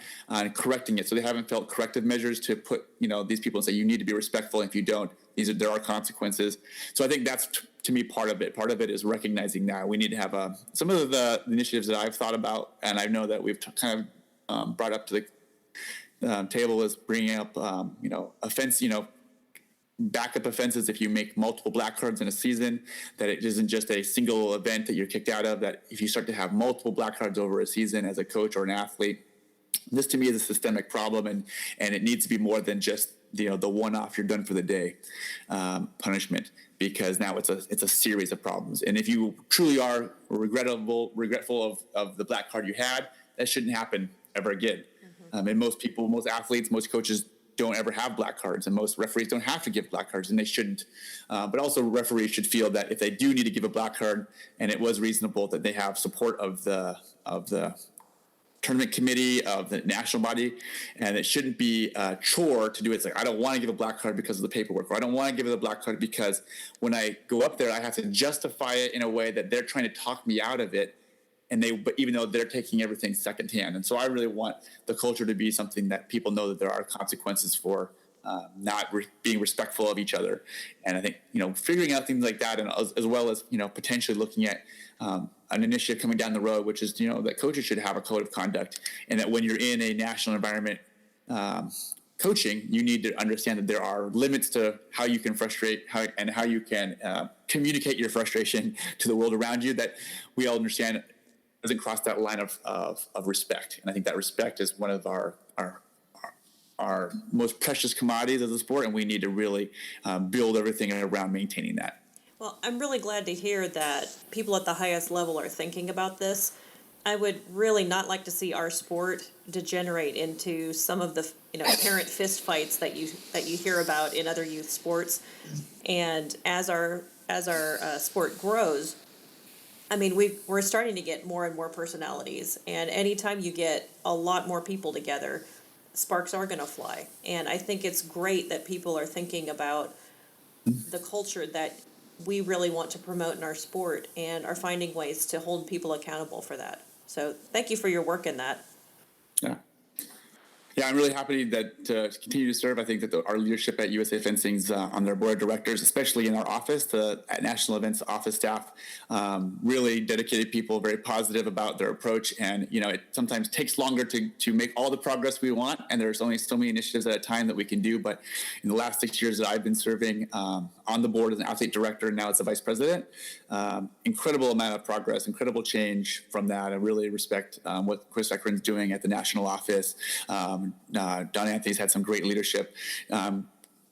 correcting it. So they haven't felt corrective measures to put these people and say, you need to be respectful. And if you don't, there are consequences. So I think that's to me part of it. Part of it is recognizing that we need to have some of the initiatives that I've thought about, and I know that we've kind of brought up to the table, is bringing up offense, backup offenses if you make multiple black cards in a season, that it isn't just a single event that you're kicked out of, that if you start to have multiple black cards over a season as a coach or an athlete, this to me is a systemic problem, and it needs to be more than just the one-off, you're done for the day punishment, because now it's a series of problems. And if you truly are regretful of the black card you had, that shouldn't happen ever again. And most athletes, most coaches don't ever have black cards, and most referees don't have to give black cards, and they shouldn't. But also referees should feel that if they do need to give a black card, and it was reasonable, that they have support of the tournament committee, of the national body, and it shouldn't be a chore to do it. It's like, I don't want to give a black card because of the paperwork, or I don't want to give it a black card because when I go up there, I have to justify it in a way that they're trying to talk me out of it. But even though they're taking everything secondhand. And so I really want the culture to be something that people know that there are consequences for not being respectful of each other. And I think, figuring out things like that, and as well as, potentially looking at an initiative coming down the road, which is, that coaches should have a code of conduct, and that when you're in a national environment coaching, you need to understand that there are limits to how you can frustrate, how you can communicate your frustration to the world around you, that we all understand doesn't cross that line of respect. And I think that respect is one of our most precious commodities as a sport, and we need to really build everything around maintaining that. Well, I'm really glad to hear that people at the highest level are thinking about this. I would really not like to see our sport degenerate into some of the apparent fist fights that you hear about in other youth sports. And as our sport grows, I mean, we're starting to get more and more personalities, and anytime you get a lot more people together, sparks are going to fly. And I think it's great that people are thinking about the culture that we really want to promote in our sport and are finding ways to hold people accountable for that. So thank you for your work in that. Yeah, I'm really happy that to continue to serve. I think that our leadership at USA Fencing's on their board of directors, especially in our office, at national events office staff, really dedicated people, very positive about their approach. And it sometimes takes longer to make all the progress we want, and there's only so many initiatives at a time that we can do. But in the last 6 years that I've been serving on the board as an athlete director, and now as a vice president, incredible amount of progress, incredible change from that. I really respect what Chris Eckren's doing at the national office. Don Anthony's had some great leadership,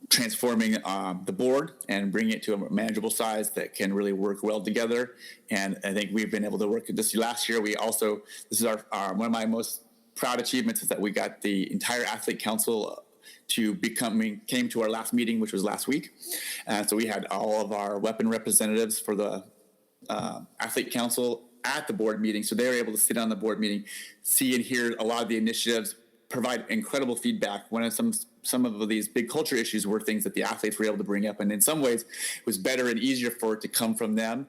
transforming the board and bringing it to a manageable size that can really work well together. And I think we've been able to work this last year. This is our one of my most proud achievements, is that we got the entire athlete council came to our last meeting, which was last week. So we had all of our weapon representatives for the athlete council at the board meeting. So they were able to sit on the board meeting, see and hear a lot of the initiatives, provide incredible feedback. One of some of these big culture issues were things that the athletes were able to bring up, and in some ways it was better and easier for it to come from them,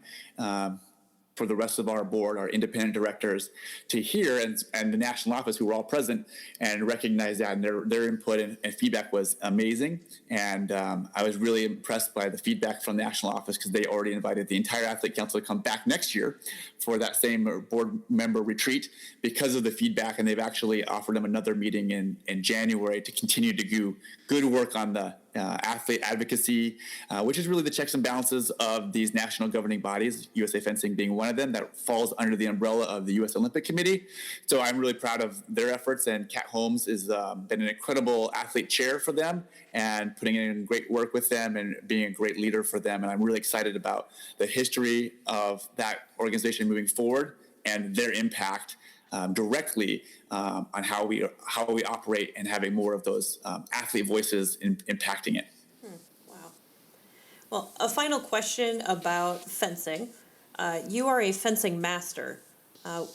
for the rest of our board, our independent directors, to hear, and the national office, who were all present, and recognize that, and their input and feedback was amazing. And I was really impressed by the feedback from the national office, because they already invited the entire athlete council to come back next year for that same board member retreat because of the feedback, and they've actually offered them another meeting in January to continue to do good work on the athlete advocacy, which is really the checks and balances of these national governing bodies, USA Fencing being one of them, that falls under the umbrella of the U.S. Olympic Committee. So I'm really proud of their efforts, and Kat Holmes has been an incredible athlete chair for them, and putting in great work with them and being a great leader for them. And I'm really excited about the history of that organization moving forward and their impact directly on how we operate, and having more of those athlete voices impacting it. Wow. Well, a final question about fencing. You are a fencing master.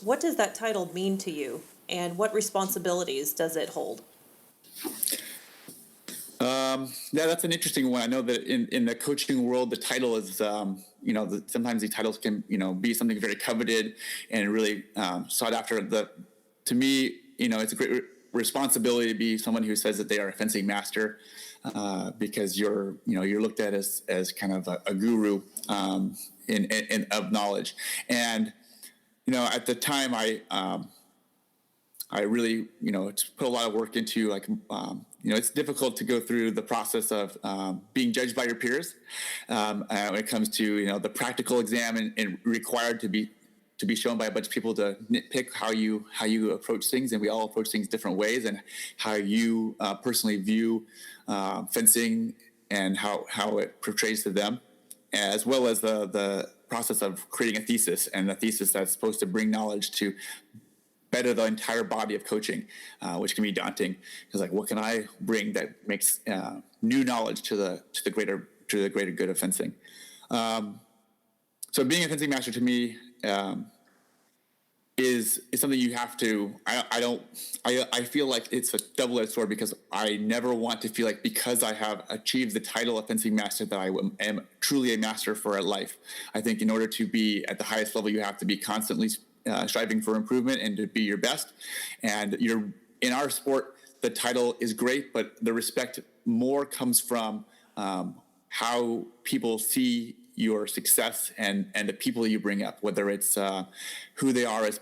What does that title mean to you, and what responsibilities does it hold? Yeah, that's an interesting one. I know that in the coaching world, the title is, sometimes the titles can, be something very coveted and really sought after. To me, it's a great responsibility to be someone who says that they are a fencing master, because you're looked at as kind of a guru in of knowledge. And at the time, I really put a lot of work into it's difficult to go through the process of being judged by your peers when it comes to the practical exam and required to be shown by a bunch of people to nitpick how you approach things, and we all approach things different ways, and how you personally view fencing and how it portrays to them, as well as the process of creating a thesis, and a thesis that's supposed to bring knowledge to better the entire body of coaching, which can be daunting. Because what can I bring that makes new knowledge to the greater good of fencing? So being a fencing master to me is something you have to. I feel like it's a double-edged sword, because I never want to feel like because I have achieved the title of fencing master that I am truly a master for life. I think in order to be at the highest level, you have to be constantly striving for improvement and to be your best. And in our sport, the title is great, but the respect more comes from how people see your success and the people you bring up, whether it's who they are as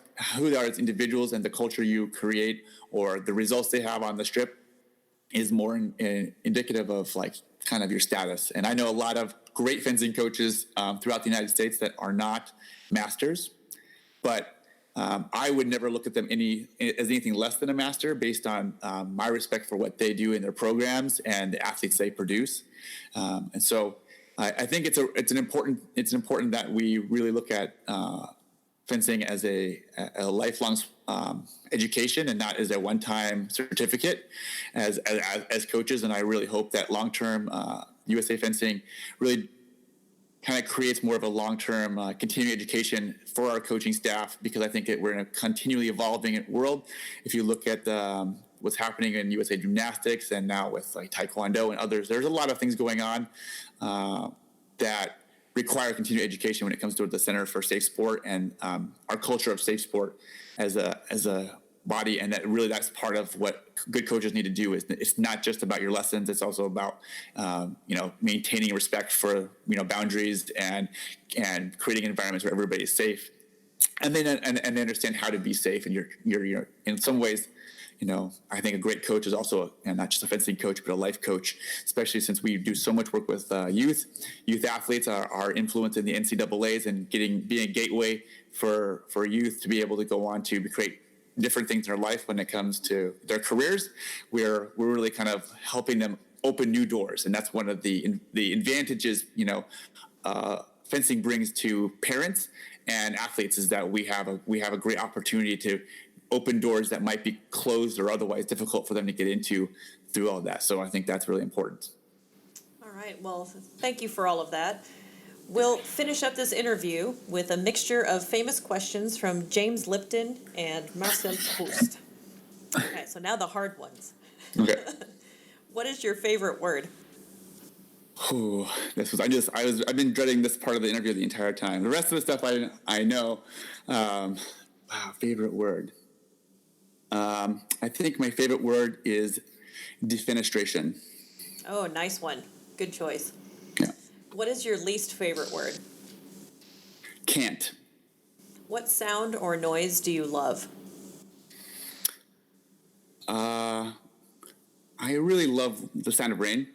individuals and the culture you create, or the results they have on the strip, is more indicative of kind of your status. And I know a lot of great fencing coaches throughout the United States that are not masters, but I would never look at them as anything less than a master, based on my respect for what they do in their programs and the athletes they produce. And so I think it's important that we really look at fencing as a lifelong education, and not as a one-time certificate as coaches. And I really hope that long-term USA Fencing really kind of creates more of a long-term continuing education for our coaching staff, because I think we're in a continually evolving world. If you look at what's happening in USA Gymnastics, and now with Taekwondo and others, there's a lot of things going on that require continued education when it comes to the Center for Safe Sport and our culture of safe sport as a body. And that's part of what good coaches need to do. Is it's not just about your lessons, it's also about maintaining respect for boundaries and creating environments where everybody's safe, and then and they understand how to be safe. And you're in some ways, I think a great coach is also, and not just a fencing coach, but a life coach, especially since we do so much work with youth athletes. Are influenced in the NCAAs and being a gateway for youth to be able to go on to create different things in their life when it comes to their careers. We're really kind of helping them open new doors, and that's one of the advantages fencing brings to parents and athletes, is that we have a great opportunity to open doors that might be closed or otherwise difficult for them to get into through all of that. So I think that's really important. All right. Well, thank you for all of that. We'll finish up this interview with a mixture of famous questions from James Lipton and Marcel Proust. Okay, so now the hard ones. Okay. What is your favorite word? Ooh, I've been dreading this part of the interview the entire time. The rest of the stuff I know. Favorite word. I think my favorite word is defenestration. Oh, nice one. Good choice. Yeah. What is your least favorite word? Can't. What sound or noise do you love? I really love the sound of rain.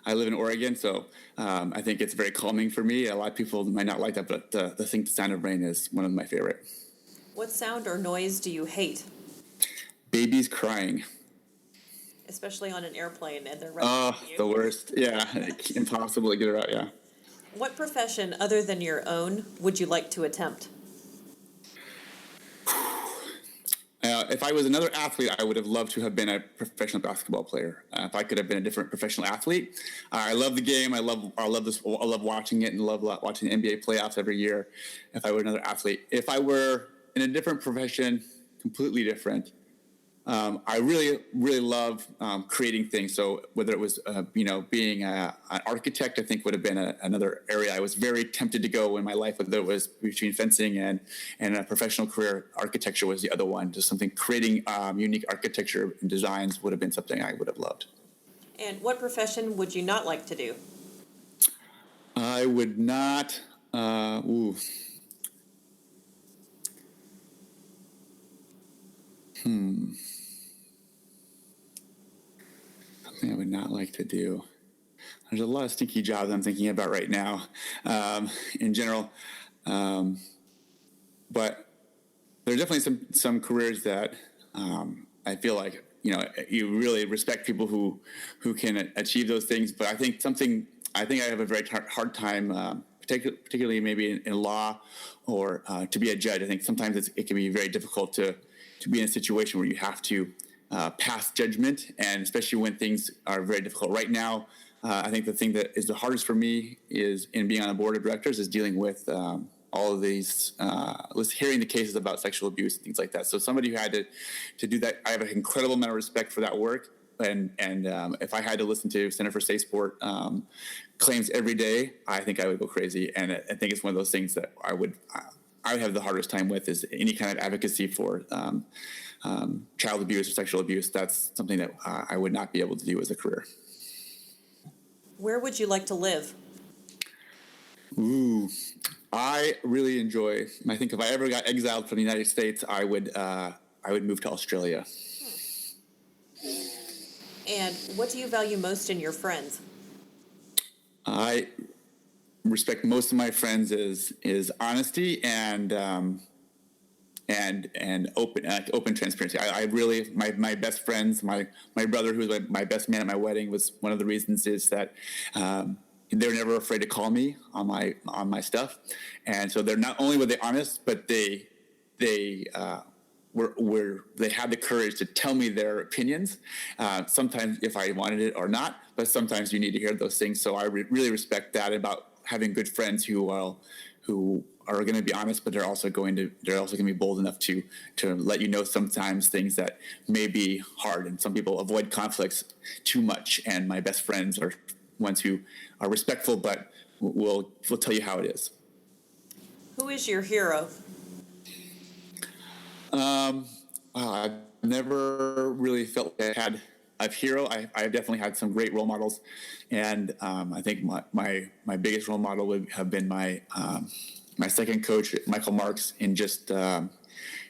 I live in Oregon, so I think it's very calming for me. A lot of people might not like that, but I think the sound of rain is one of my favorite. What sound or noise do you hate? Babies crying. Especially on an airplane and they're running you. The worst. Yeah, impossible to get her out, yeah. What profession other than your own would you like to attempt? If I was another athlete, I would have loved to have been a professional basketball player. If I could have been a different professional athlete, I love the game. I love this. I love watching it and love watching the NBA playoffs every year. If I were another athlete, if I were in a different profession, completely different, I really love creating things. So whether it was, being an architect, I think would have been another area I was very tempted to go in my life, whether it was between fencing and a professional career. Architecture was the other one. Just something creating unique architecture and designs would have been something I would have loved. And what profession would you not like to do? I would not. Something I would not like to do. There's a lot of stinky jobs I'm thinking about right now, in general. But there are definitely some careers that I feel like you really respect people who can achieve those things. But I think I have a very hard time, particularly maybe in law or to be a judge. I think sometimes it can be very difficult to be in a situation where you have to pass judgment, and especially when things are very difficult. Right now, I think the thing that is the hardest for me is in being on a board of directors is dealing with all of these, hearing the cases about sexual abuse and things like that. So somebody who had to do that, I have an incredible amount of respect for that work. And if I had to listen to Center for Safe Sport claims every day, I think I would go crazy. And I think it's one of those things that I would have the hardest time with, is any kind of advocacy for child abuse or sexual abuse. That's something that I would not be able to do as a career. Where would you like to live? Ooh, I really enjoy. I think if I ever got exiled from the United States, I would move to Australia. And what do you value most in your friends? I respect most of my friends is honesty and open transparency. I really, my best friends, my brother, who was my best man at my wedding, was one of the reasons is that they're never afraid to call me on my stuff. And so they're not only were they honest, but they had the courage to tell me their opinions, sometimes if I wanted it or not, but sometimes you need to hear those things. So I really respect that about having good friends who are going to be honest, but they're also going to be bold enough to let you know sometimes things that may be hard. And some people avoid conflicts too much. And my best friends are ones who are respectful, but will tell you how it is. Who is your hero? I've never really felt I had a hero. I've definitely had some great role models, and I think my biggest role model would have been my second coach, Michael Marks, in just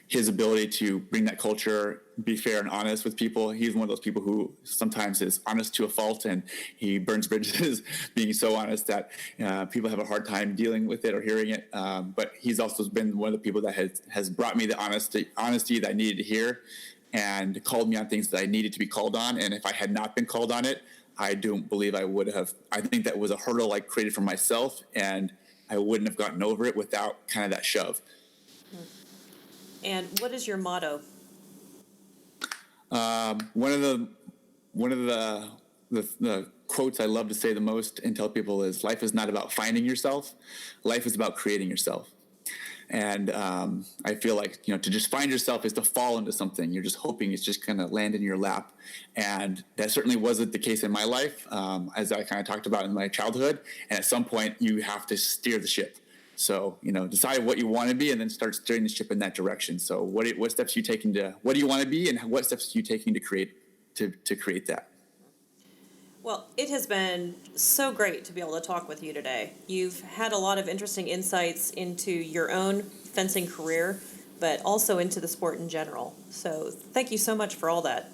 his ability to bring that culture, be fair and honest with people. He's one of those people who sometimes is honest to a fault, and he burns bridges being so honest that people have a hard time dealing with it or hearing it. But he's also been one of the people that has brought me the honesty that I needed to hear, and called me on things that I needed to be called on. And if I had not been called on it, I don't believe I would have. I think that was a hurdle I created for myself, and I wouldn't have gotten over it without kind of that shove. And what is your motto? One of the quotes I love to say the most and tell people is, life is not about finding yourself. Life is about creating yourself. And I feel like, to just find yourself is to fall into something. You're just hoping it's just going to land in your lap. And that certainly wasn't the case in my life, as I kind of talked about in my childhood. And at some point, you have to steer the ship. So, decide what you want to be and then start steering the ship in that direction. So what steps are you taking what do you want to be, and what steps are you taking to create that? Well, it has been so great to be able to talk with you today. You've had a lot of interesting insights into your own fencing career, but also into the sport in general. So thank you so much for all that.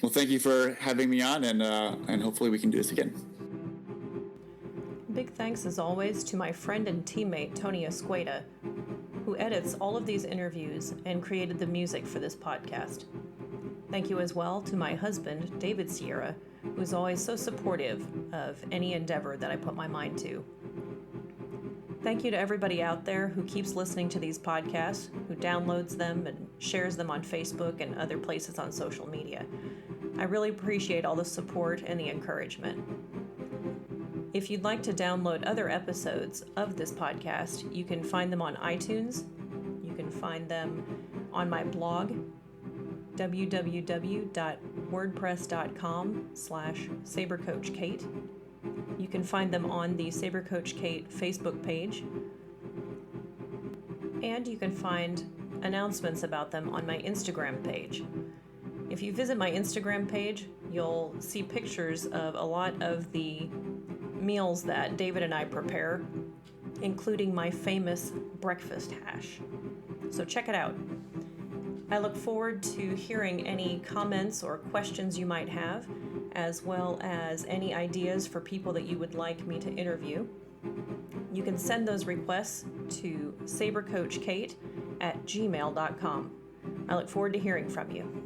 Well, thank you for having me on, and hopefully we can do this again. Big thanks, as always, to my friend and teammate, Tony Escueda, who edits all of these interviews and created the music for this podcast. Thank you as well to my husband, David Sierra, who is always so supportive of any endeavor that I put my mind to. Thank you to everybody out there who keeps listening to these podcasts, who downloads them and shares them on Facebook and other places on social media. I really appreciate all the support and the encouragement. If you'd like to download other episodes of this podcast, you can find them on iTunes. You can find them on my blog. www.wordpress.com/SaberCoachKate. You can find them on the Saber Coach Kate Facebook page, and you can find announcements about them on my Instagram page. If you visit my Instagram page, you'll see pictures of a lot of the meals that David and I prepare, including my famous breakfast hash. So check it out. I look forward to hearing any comments or questions you might have, as well as any ideas for people that you would like me to interview. You can send those requests to sabercoachkate@gmail.com. I look forward to hearing from you.